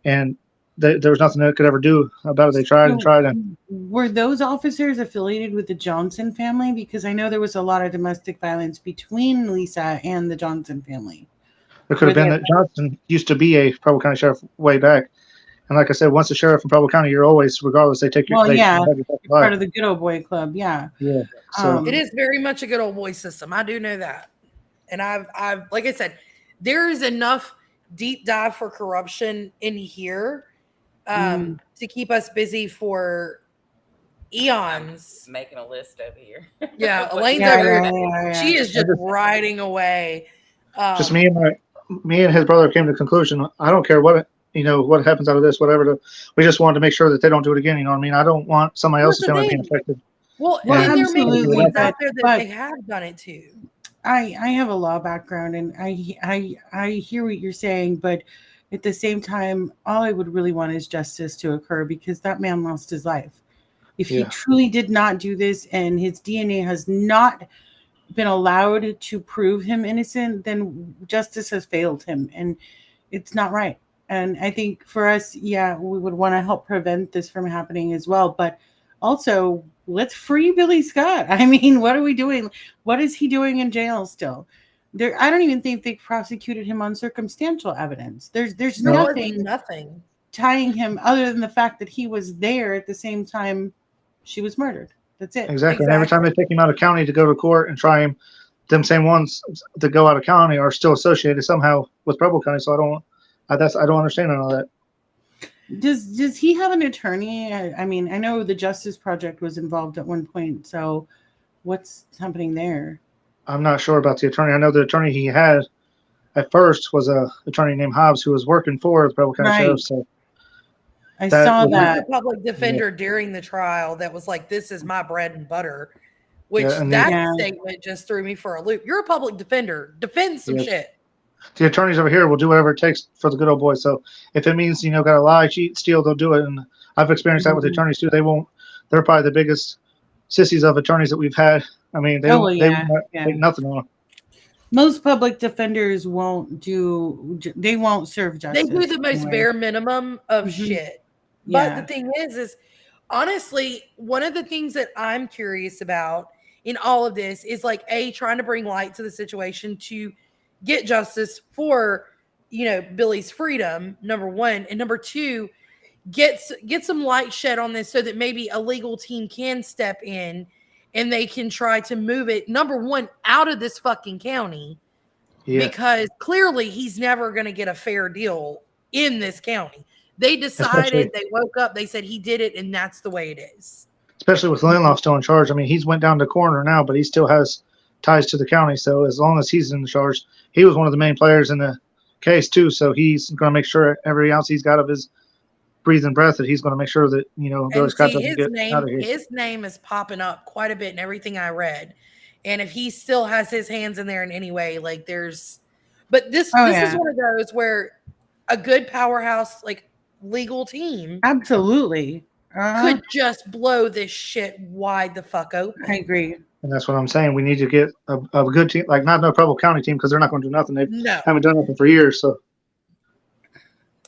and there was nothing they could ever do about it. They tried and tried, and Were those officers affiliated with the Johnson family? Because I know there was a lot of domestic violence between Lisa and the Johnson family. there could have Were been they- that Johnson used to be a Preble County sheriff way back. And like I said, once a sheriff in Preble County, you're always, regardless, they take your Well, they yeah, have your back part life. of the good old boy club. Yeah. Yeah. So It is very much a good old boy system. I do know that. And I've like I said, there is enough deep dive for corruption in here to keep us busy for eons. Making a list over here. Yeah, What Elaine's you over got? here. She is just riding away. just me and his brother came to the conclusion. I don't care what what happens out of this, whatever. We just wanted to make sure that they don't do it again. You know what I mean? I don't want somebody What's else's the family being thing? affected. Well, Well, and there may be absolutely, ones out there that but- they have done it too. I have a law background, and I hear what you're saying, but at the same time, all I would really want is justice to occur because that man lost his life. If he Yeah. truly did not do this and his DNA has not been allowed to prove him innocent, then justice has failed him, and it's not right. And I think for us, yeah, we would want to help prevent this from happening as well. But also, let's free Billy Scott. I mean, what are we doing? What is he doing in jail still? I don't even think they prosecuted him on circumstantial evidence. There's There was nothing nothing. tying him other than the fact that he was there at the same time she was murdered. That's it. Exactly. And every time they take him out of county to go to court and try him, them same ones that go out of county are still associated somehow with Preble County. So I don't understand none of that. Does he have an attorney? I mean, I know the Justice Project was involved at one point. So what's happening there? I'm not sure about the attorney. I know the attorney he had at first was a attorney named Hobbs who was working for the Preble County Right. Sheriff. So I That saw was- There was that. a public defender during the trial that was like, "This is my bread and butter," which Yeah, and that Yeah. statement just threw me for a loop. You're a public defender. Defend some Yes. shit. the attorneys over here will do whatever it takes for the good old boy. So if it means, gotta lie, cheat, steal, they'll do it. And I've experienced that with Mhm. attorneys too. They're probably the biggest sissies of attorneys that we've had. I mean, they Oh, won't yeah, take yeah. nothing on them. Most public defenders won't serve They justice. do the most anyway. bare minimum of Mhm. shit. But Yeah. the thing is honestly, one of the things that I'm curious about in all of this is like trying to bring light to the situation to get justice for Billy's freedom, number one, and number two, get some light shed on this so that maybe a legal team can step in and they can try to move it, number one, out of this fucking county. Yeah. Because clearly he's never going to get a fair deal in this county. They Especially- decided, they woke up, they said he did it, and that's the way it is. Especially with Linloff still in charge. I mean, he's went down to coroner now, but he still has ties to the county. So as long as he's in charge, he was one of the main players in the case too. So he's going to make sure every ounce he's got of his breathing breath that he's going to make sure that Billy And Scott see, doesn't get out of here. his name is popping up quite a bit in everything I read. And if he still has his hands in there in any way, like this is one of those where a good powerhouse, like legal team Absolutely. could just blow this shit wide the fuck open. I agree. And that's what I'm saying. We need to get a good team, like not no Preble County team, because they're not going to do nothing. They No. haven't done nothing for years. So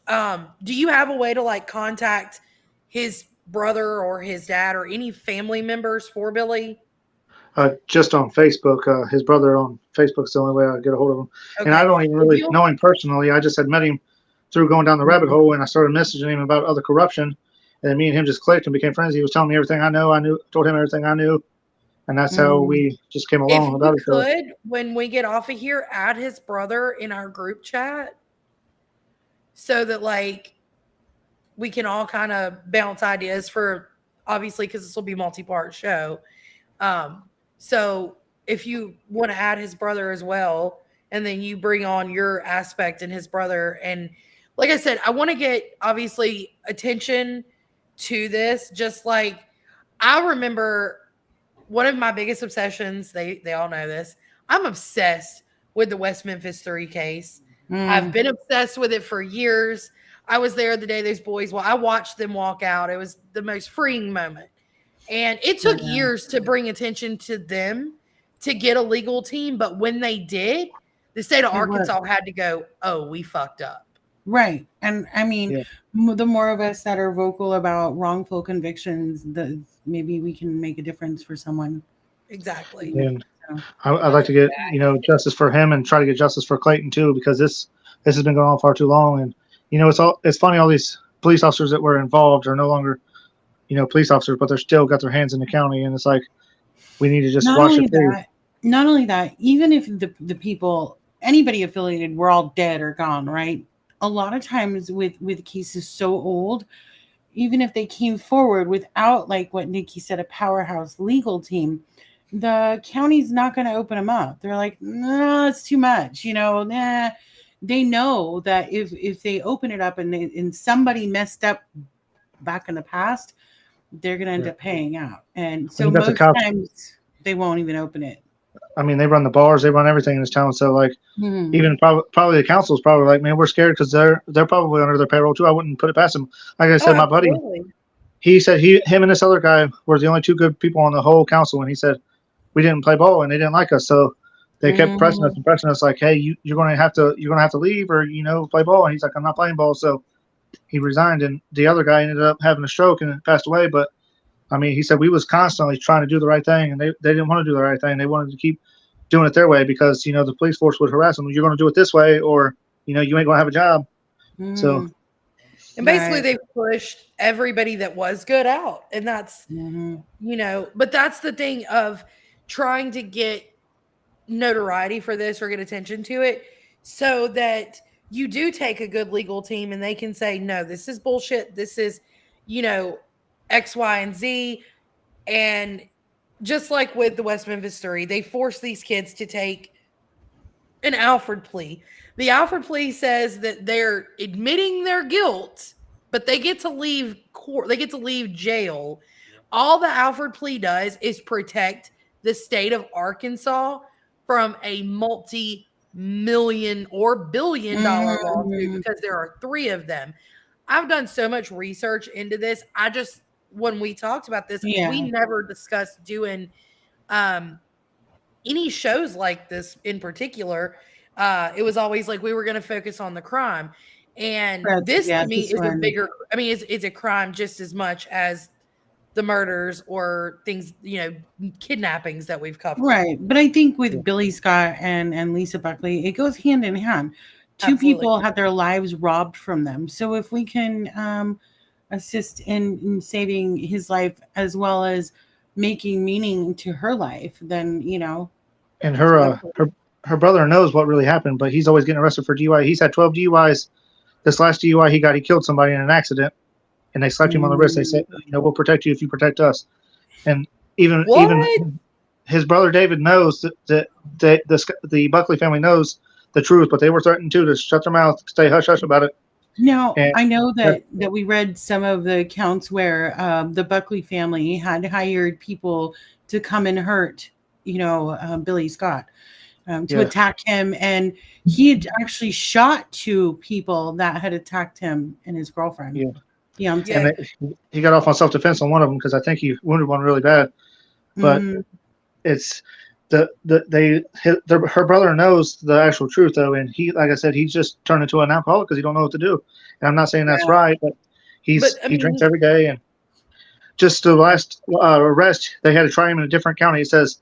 Do you have a way to like contact his brother or his dad or any family members for Billy? just on Facebook, his brother on Facebook's the only way I get a hold of him. Okay. And I don't even really you- know him personally. I just had met him through going down the rabbit hole, and I started messaging him about other corruption. And then me and him just clicked and became friends. He was telling me everything I know. Told him everything I knew. and that's how we just came If along you about it. So, could, when we get off of here, add his brother in our group chat so that like we can all kind of bounce ideas for, obviously, because this will be a multi-part show. So if you want to add his brother as well, and then you bring on your aspect and his brother, and like I said, I want to get obviously attention to this. Just like I remember one of my biggest obsessions, they all know this. I'm obsessed with the West Memphis 3 case. I've been obsessed with it for years. I was there the day those boys, I watched them walk out. It was the most freeing moment. And it took years to bring attention to them to get a legal team. But when they did, the state of Arkansas had to go, oh, we fucked up. Right. And I mean, the more of us that are vocal about wrongful convictions, maybe we can make a difference for someone. Exactly. And I'd like to get, justice for him and try to get justice for Clayton too, because this has been going on far too long. And, it's funny, all these police officers that were involved are no longer, police officers, but they're still got their hands in the county. And it's like, we need to just wash it through. Not only that, even if the people, anybody affiliated, were all dead or gone, right? A lot of times with cases so old, even if they came forward without, like what Nikki said, a powerhouse legal team, the county's not going to open them up. They're like, no, it's too much. They know that if they open it up and somebody messed up back in the past, they're going to end up paying out. And so most times they won't even open it. I mean, they run the bars, they run everything in this town. So like, even probably the council's probably like, man, we're scared because they're probably under their payroll too. I wouldn't put it past them. Like I said, my buddy, he said him and this other guy were the only two good people on the whole council. And he said, we didn't play ball and they didn't like us. So they kept pressing us like, hey, you're going to have to leave or, play ball. And he's like, I'm not playing ball. So he resigned, and the other guy ended up having a stroke and passed away. But I mean, he said we was constantly trying to do the right thing, and they didn't want to do the right thing. They wanted to keep doing it their way because, the police force would harass them. You're going to do it this way or, you ain't going to have a job. So. And basically they pushed everybody that was good out. And that's, but that's the thing of trying to get notoriety for this or get attention to it so that you do take a good legal team and they can say, no, this is bullshit. This is, X, Y, and Z. And just like with the West Memphis 3, they force these kids to take an Alford plea. The Alford plea says that they're admitting their guilt, but they get to leave court. They get to leave jail. All the Alford plea does is protect the state of Arkansas from a multi-million or billion-dollar lawsuit because there are 3 of them. I've done so much research into this. When we talked about this, we never discussed doing any shows like this in particular. It was always like we were going to focus on the crime. And this to me is a bigger, it's a crime just as much as the murders or things, kidnappings that we've covered. Right. But I think with Billy Scott and Lisa Buckley, it goes hand in hand. Two people had their lives robbed from them. So if we can assist in saving his life as well as making meaning to her life, then, And her brother knows what really happened, but he's always getting arrested for DUI. He's had 12 DUIs. This last DUI he killed somebody in an accident, and they slapped him on the wrist. They said, we'll protect you if you protect us. And even his brother David knows that the Buckley family knows the truth, but they were threatened too to shut their mouth, stay hush hush about it. Now, I know that we read some of the accounts where the Buckley family had hired people to come and hurt, Billy Scott. To attack him, and he had actually shot 2 people that had attacked him and his girlfriend. And he got off on self-defense on one of them because I think he wounded one really bad. But it's her brother knows the actual truth though, and he, like I said, he's just turned into an alcoholic because he don't know what to do. And I'm not saying that's right, but he drinks every day. And just the last arrest, they had to try him in a different county. It says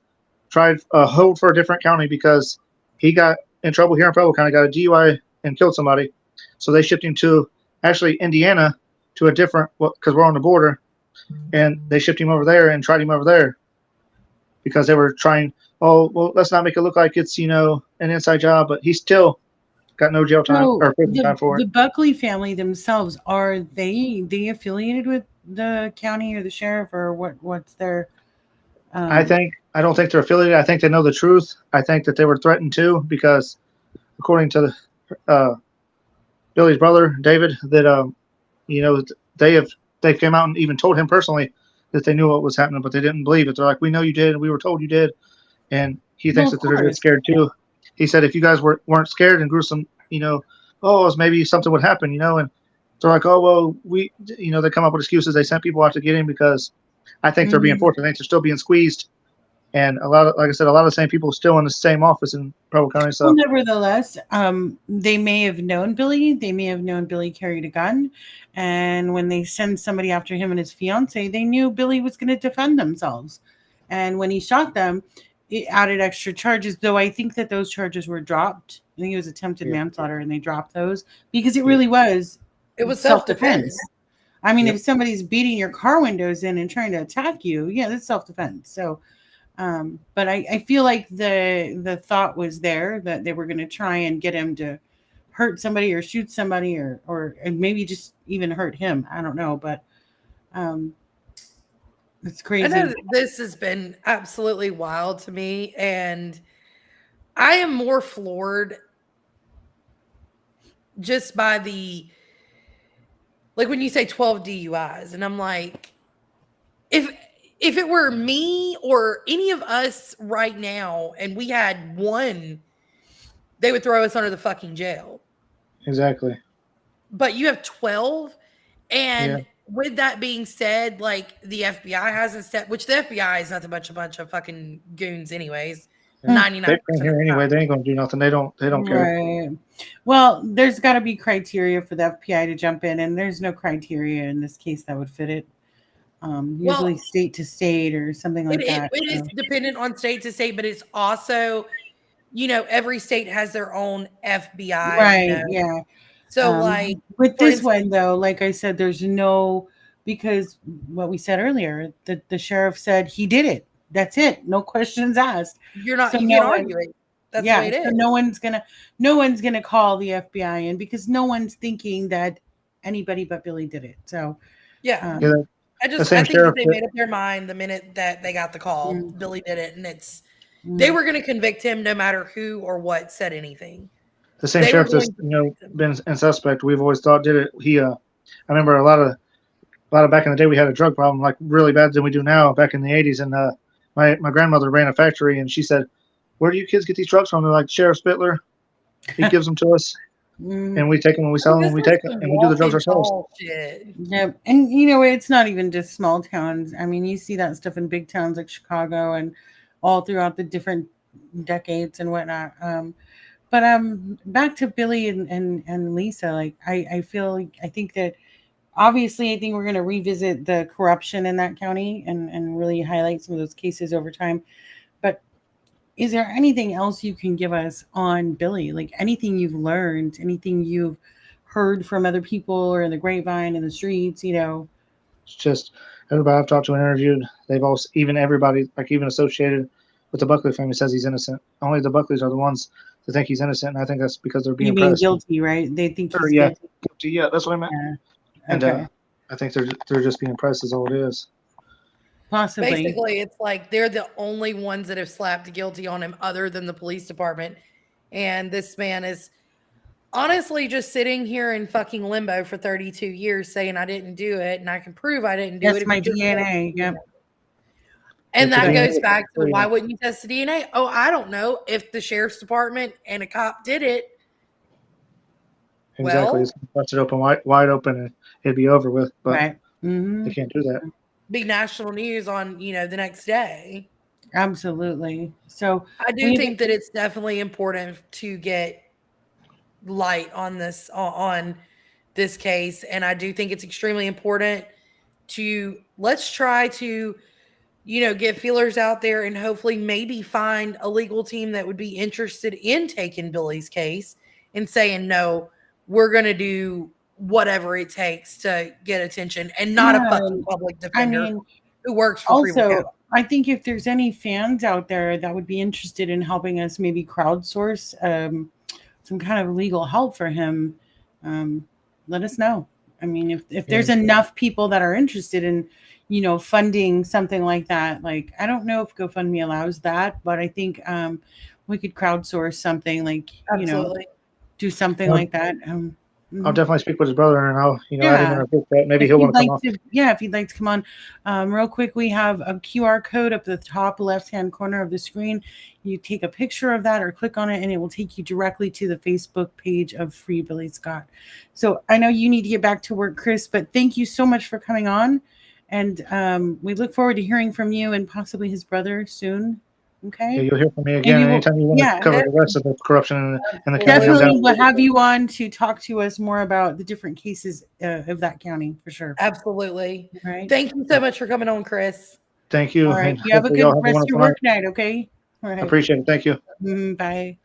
tried hold for a different county because he got in trouble here in Pueblo County, got a DUI and killed somebody. So they shipped him to actually Indiana to a different, because we're on the border, and they shipped him over there and tried him over there because they were trying. Oh well, let's not make it look like it's an inside job, but he still got no jail time So or prison time for the it. Buckley family themselves, are they affiliated with the county or the sheriff, or what's their I don't think they're affiliated. I think they know the truth. I think that they were threatened too because, according to Billy's brother David, that they came out and even told him personally that they knew what was happening, but they didn't believe it. They're like, "We know you did, and we were told you did," and he thinks Well, that of they're course. scared too. He said, "If you guys weren't scared and gruesome, oh, maybe something would happen, and they're like, oh well, they come up with excuses. They sent people out to get him because I think they're being Mhm. forced. I think they're still being squeezed, and like I said, a lot of the same people still in the same office in Preble County. Well, So nevertheless, they may have known Billy. They may have known Billy carried a gun, and when they send somebody after him and his fiance, they knew Billy was going to defend themselves. And when he shot them, it added extra charges. Though I think that those charges were dropped. I think it was attempted Yeah. manslaughter, and they dropped those because it really was It was self-defense. self-defense. I mean, Yep. if somebody's beating your car windows in and trying to attack you, yeah, that's self-defense. So. But I feel like the thought was there that they were going to try and get him to hurt somebody or shoot somebody or and maybe just even hurt him. I don't know, but it's I crazy. know that this has been absolutely wild to me, and I am more floored just by when you say 12 DUIs, and I'm like, if it were me or any of us right now and we had one, they would throw us under the fucking jail. exactly. But you have 12, and Yeah. with that being said, like the FBI hasn't stepped, which the FBI is nothing but a bunch of fucking goons, anyways. Hmm. 99% They're of the here anyway. time. They ain't gonna do nothing. They don't care. Right. Well, there's got to be criteria for the FBI to jump in, and there's no criteria in this case that would fit it. Usually Well, state to state or something like that. it is So. dependent on state to state, but it's also, every state has their own FBI, Right. Yeah. So, like, with for this instance, one though, like I said, there's no, because what we said earlier, the sheriff said he did it. That's it. No questions asked. you can't no one- argue it. That's yeah, the way it so is. no one's gonna call the FBI in because no one's thinking that anybody but Billy did it. So Yeah. Yeah, I same think that sheriff they that- made up their mind the minute that they got the call. Mm. Billy did it, and they were going to convict him no matter who or what said anything. the same they were sheriff that's been in suspect. We've always thought did it. I remember a lot of back in the day we had a drug problem like really bad than we do now back in the 80s, and my grandmother ran a factory, and she said, "Where do you kids get these drugs from?" They're like, "Sheriff Spittler, he gives them to us, and we take them and we sell them and we take them and we do the drugs ourselves." Shit. Yeah, and it's not even just small towns. I mean, you see that stuff in big towns like Chicago and all throughout the different decades and whatnot. But back to Billy and Lisa. Like I think that obviously I think we're going to revisit the corruption in that county and really highlight some of those cases over time. But is there anything else you can give us on Billy? Like anything you've learned, anything you've heard from other people or in the grapevine in the streets, It's just everybody I've talked to and interviewed, they've all, even everybody, like even associated with the Buckley family, says he's innocent. Only the Buckleys are the ones that think he's innocent, and I think that's because they're being you being pressed. guilty, right? They think he's Yeah. guilty. Guilty, yeah, that's what I meant. Yeah. And Okay. I think they're just being pressed is all it is. Possibly. Basically, it's like they're the only ones that have slapped guilty on him other than the police department. And this man is honestly just sitting here in fucking limbo for 32 years saying I didn't do it and I can prove I didn't do That's it. if my you just DNA. Yep. And It's that a goes DNA. back to why wouldn't you test the DNA? Oh, I don't know. If the sheriff's department and a cop did it, Exactly. Well- It's busted open wide open and it'd be over with. But Right. Hmm. they can't do that. be national news on, the next day. Absolutely. So I do We- think that it's definitely important to get light on this case, and I do think it's extremely important to let's try to get feelers out there and hopefully maybe find a legal team that would be interested in taking Billy's case and saying no, we're going to do whatever it takes to get attention and not a Yeah, fucking public I defender mean, who works for Freeman also, County. I think if there's any fans out there that would be interested in helping us maybe crowdsource some kind of legal help for him, let us know. I mean, if there's enough people that are interested in, funding something like that, like I don't know if GoFundMe allows that, but I think we could crowdsource something like, Absolutely. do something Well, like that. I'll definitely speak with his brother and I'll, add him in Yeah. our group chat. Maybe If he'll you'd want to come like on. to, yeah, if you'd like to come on, real quick, we have a QR code up the top left-hand corner of the screen. You take a picture of that or click on it, and it will take you directly to the Facebook page of Free Billy Scott. So I know you need to get back to work, Chris, but thank you so much for coming on, and we look forward to hearing from you and possibly his brother soon. Yeah, Okay. you'll hear from me again Maybe anytime you want yeah, to cover the rest of the corruption in the county. I'm definitely down. we'll have you on to talk to us more about the different cases of that county for sure. Absolutely. All right. Thank you so much for coming on, Chris. Thank you. All right. And You have a hopefully good y'all have a rest of wonderful your night. work night, okay? All right. Appreciate it. Thank you. Bye.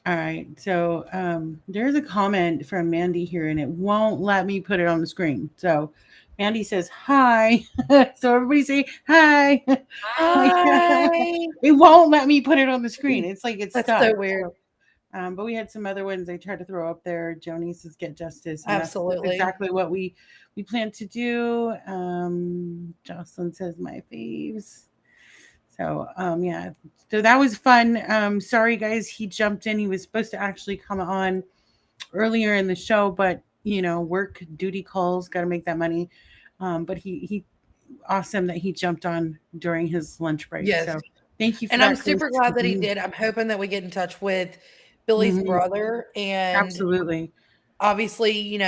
All right. So there's a comment from Mandy here, and it won't let me put it on the screen. So Mandy says, hi. So everybody say hi. Hi. It won't let me put it on the screen. It's like it's That's stuck. so weird. But we had some other ones I tried to throw up there. Joni says get justice. And Absolutely. That's exactly what we plan to do. Jocelyn says my faves. So yeah. So that was fun. Sorry guys, he jumped in. He was supposed to actually come on earlier in the show, but work duty calls, gotta make that money. But he awesome that he jumped on during his lunch break. Yes. So thank you for And that, I'm super Chris. glad that he did. I'm hoping that we get in touch with Billy's brother, and Absolutely. obviously,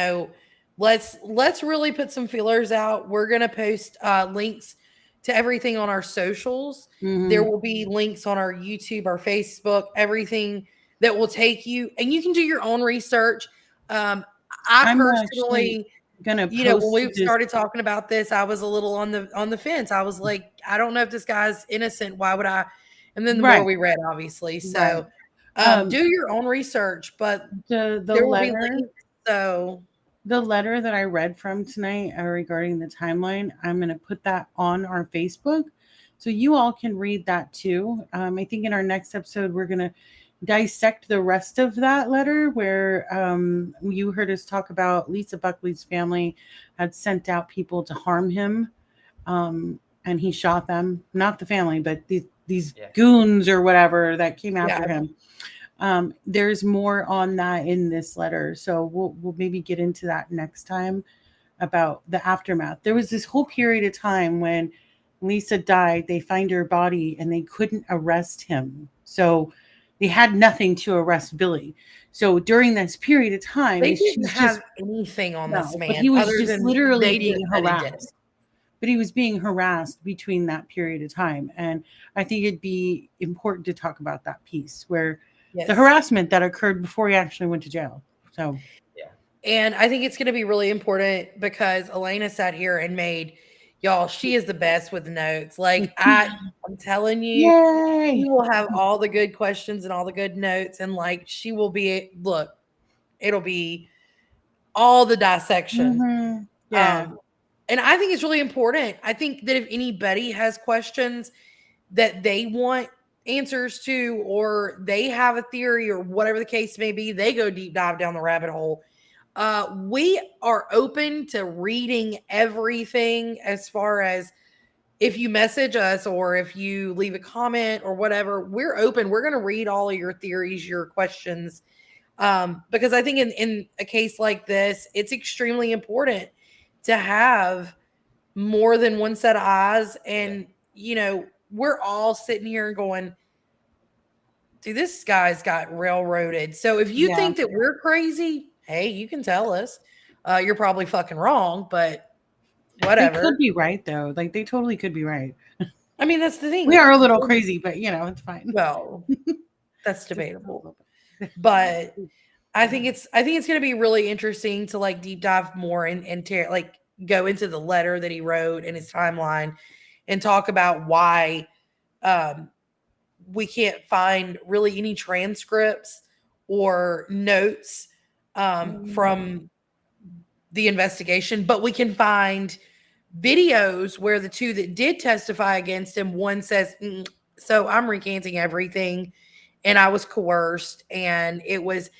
let's really put some feelers out. We're gonna post links to everything on our socials. There will be links on our YouTube, our Facebook, everything that will take you, and you can do your own research. I I'm personally, gonna when we started talking about this, I was a little on the fence. I was like, I don't know if this guy's innocent. Why would I? And then the more we read, obviously, so do your own research. But the there will be letter. links, so The letter that I read from tonight regarding the timeline, I'm going to put that on our Facebook so you all can read that too. I think in our next episode, we're going to dissect the rest of that letter where you heard us talk about Lisa Buckley's family had sent out people to harm him, and he shot them. Not the family, but these goons or whatever that came after him. There's more on that in this letter, so we'll maybe get into that next time about the aftermath. There was this whole period of time when Lisa died, they find her body and they couldn't arrest him, so they had nothing to arrest Billy. So during this period of time, they didn't have anything on this man. But he was other just than literally they being just said he did it. harassed. But he was being harassed between that period of time, and I think it'd be important to talk about that piece where. Yes. The harassment that occurred before he actually went to jail. So, yeah. And I think it's going to be really important because Elena sat here and made y'all. She is the best with notes. Like I'm telling you, she will have all the good questions and all the good notes, and like she will be. Look, it'll be all the dissection. Yeah. And I think it's really important. I think that if anybody has questions that they want answers to, or they have a theory or whatever the case may be, they go deep dive down the rabbit hole. We are open to reading everything as far as if you message us or if you leave a comment or whatever, we're open. We're going to read all of your theories, your questions. Because I think in a case like this, it's extremely important to have more than one set of eyes. And, we're all sitting here going, dude, this guy's got railroaded. So if you think that we're crazy, hey, you can tell us. You're probably fucking wrong, but whatever. They could be right, though. Like, they totally could be right. I mean, that's the thing. We are a little crazy, but, it's fine. Well, that's debatable. But I think it's going to be really interesting to, like, deep dive more and go into the letter that he wrote and his timeline and talk about why we can't find really any transcripts or notes from the investigation, but we can find videos where the two that did testify against him, one says, so I'm recanting everything and I was coerced, and he was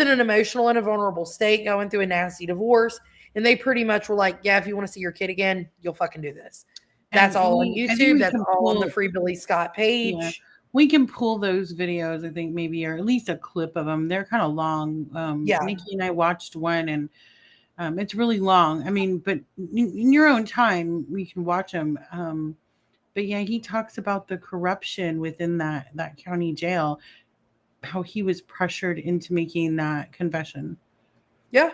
in an emotional and a vulnerable state going through a nasty divorce, and they pretty much were like, yeah, if you want to see your kid again, you'll fucking do this. That's And all on I think YouTube. we That's can all on the pull- Free Billy Scott page. Yeah. We can pull those videos, I think, maybe, or at least a clip of them. They're kind of long. Yeah. Nikki and I watched one, and it's really long. I mean, but in your own time, we can watch them. But yeah, he talks about the corruption within that county jail, how he was pressured into making that confession. Yeah.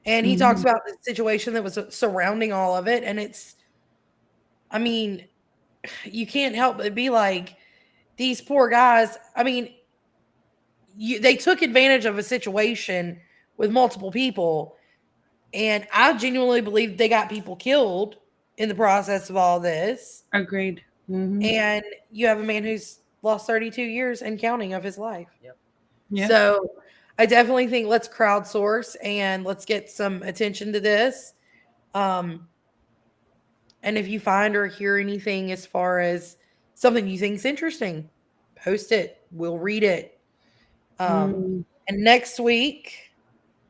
And he talks Mhm. about the situation that was surrounding all of it. And I mean, you can't help but be like, these poor guys, I mean, they took advantage of a situation with multiple people. And I genuinely believe they got people killed in the process of all this. Agreed. Mhm. And you have a man who's lost 32 years and counting of his life. Yep. Yeah. So I definitely think let's crowdsource and let's get some attention to this. And if you find or hear anything as far as something you think is interesting, post it. We'll read it. And next week,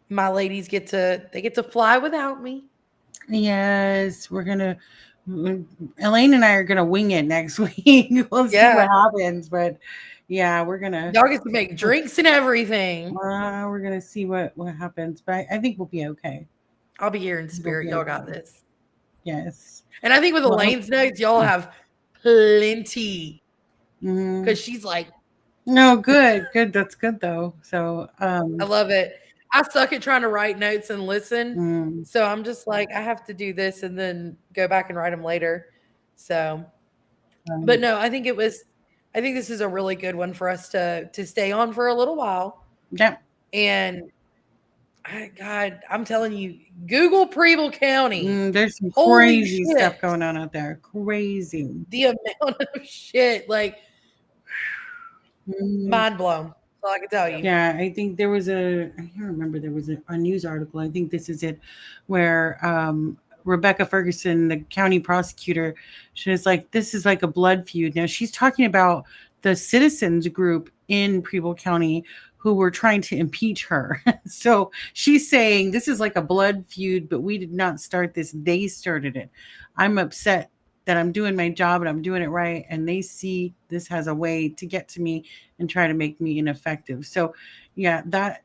my ladies get to fly without me. Yes, Elaine and I are gonna wing it next week. We'll see Yeah. what happens, but yeah, we're gonna Y'all get to make drinks and everything. we're gonna see what happens, but I think we'll be okay. I'll be here in spirit. be Y'all okay. got this. Yes. And I think with Well, Elaine's notes, y'all have plenty Mhm. because she's like, No, good. That's good though. So I love it. I suck at trying to write notes and listen. mm, So I'm just like, I have to do this and then go back and write them later. So, but no, I think this is a really good one for us to stay on for a little while. yeah. And God, I'm telling you, Google Preble County. There's some Holy crazy stuff shit. going on out there. Crazy. The amount of shit, like Mm, mind blown. That's all I can tell you. Yeah, I think there was I can't remember, there was a news article, I think this is it, where Rebecca Ferguson, the county prosecutor, she was like, this is like a blood feud. Now she's talking about the citizens group in Preble County who were trying to impeach her. So she's saying this is like a blood feud, but we did not start this. They started it. I'm upset that I'm doing my job and I'm doing it right. And they see this has a way to get to me and try to make me ineffective. So yeah, that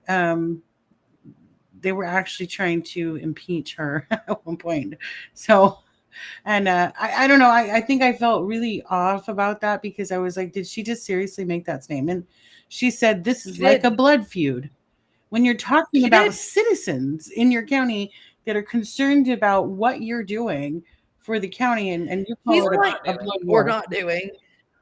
they were actually trying to impeach her at one point. So, and I don't know. I think I felt really off about that because I was like, did she just seriously make that statement? She said, this is She like did. a blood feud. When you're talking She about did. citizens in your county that are concerned about what you're doing for the county and you call He's it like, a blood we're war. not doing.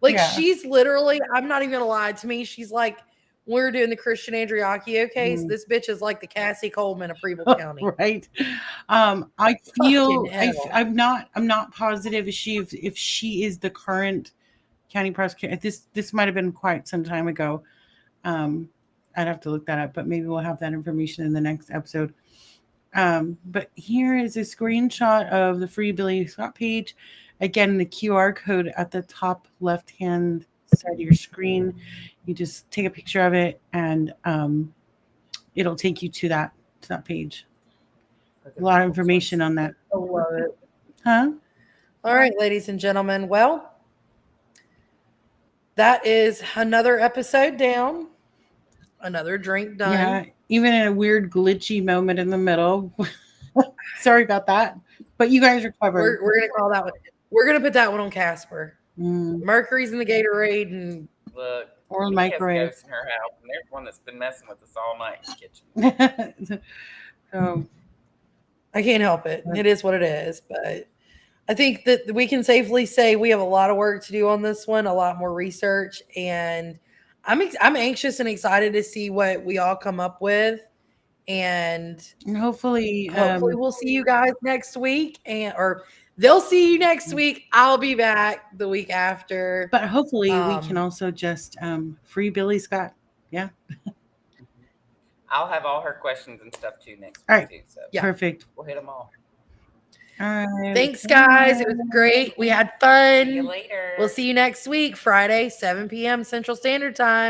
Like Yeah. she's literally, I'm not even gonna lie to me. She's like, we're doing the Christian Andriacchio case. Mm. This bitch is like the Cassie Coleman of Preble County. Right. I feel Fucking hell. I'm not positive if she is the current county prosecutor. This might have been quite some time ago. I'd have to look that up, but maybe we'll have that information in the next episode. But here is a screenshot of the Free Billy Scott page. Again, the QR code at the top left-hand side of your screen. You just take a picture of it, and it'll take you to that page. A lot of information on that. I love it. Huh? All right, ladies and gentlemen. Well, that is another episode down. Another drink done. Yeah, even in a weird glitchy moment in the middle. Sorry about that. But you guys recovered. We're gonna call that one. We're gonna put that one on Casper. Mm, Mercury's in the Gatorade, and Look, or a Nikki has microwave. ghosts in her house, and there's one that's been messing with us all night in the kitchen. So I can't help it. It is what it is. But I think that we can safely say we have a lot of work to do on this one, a lot more research, and I'm anxious and excited to see what we all come up with. And hopefully we'll see you guys next week, or they'll see you next week. I'll be back the week after. but hopefully we can also just free Billy Scott. Yeah. I'll have all her questions and stuff too next All week right. too. So Yeah. Perfect. we'll hit them all. All right. Thanks, guys. It was great. We had fun. See you later. We'll see you next week, Friday, 7 p.m. Central Standard Time.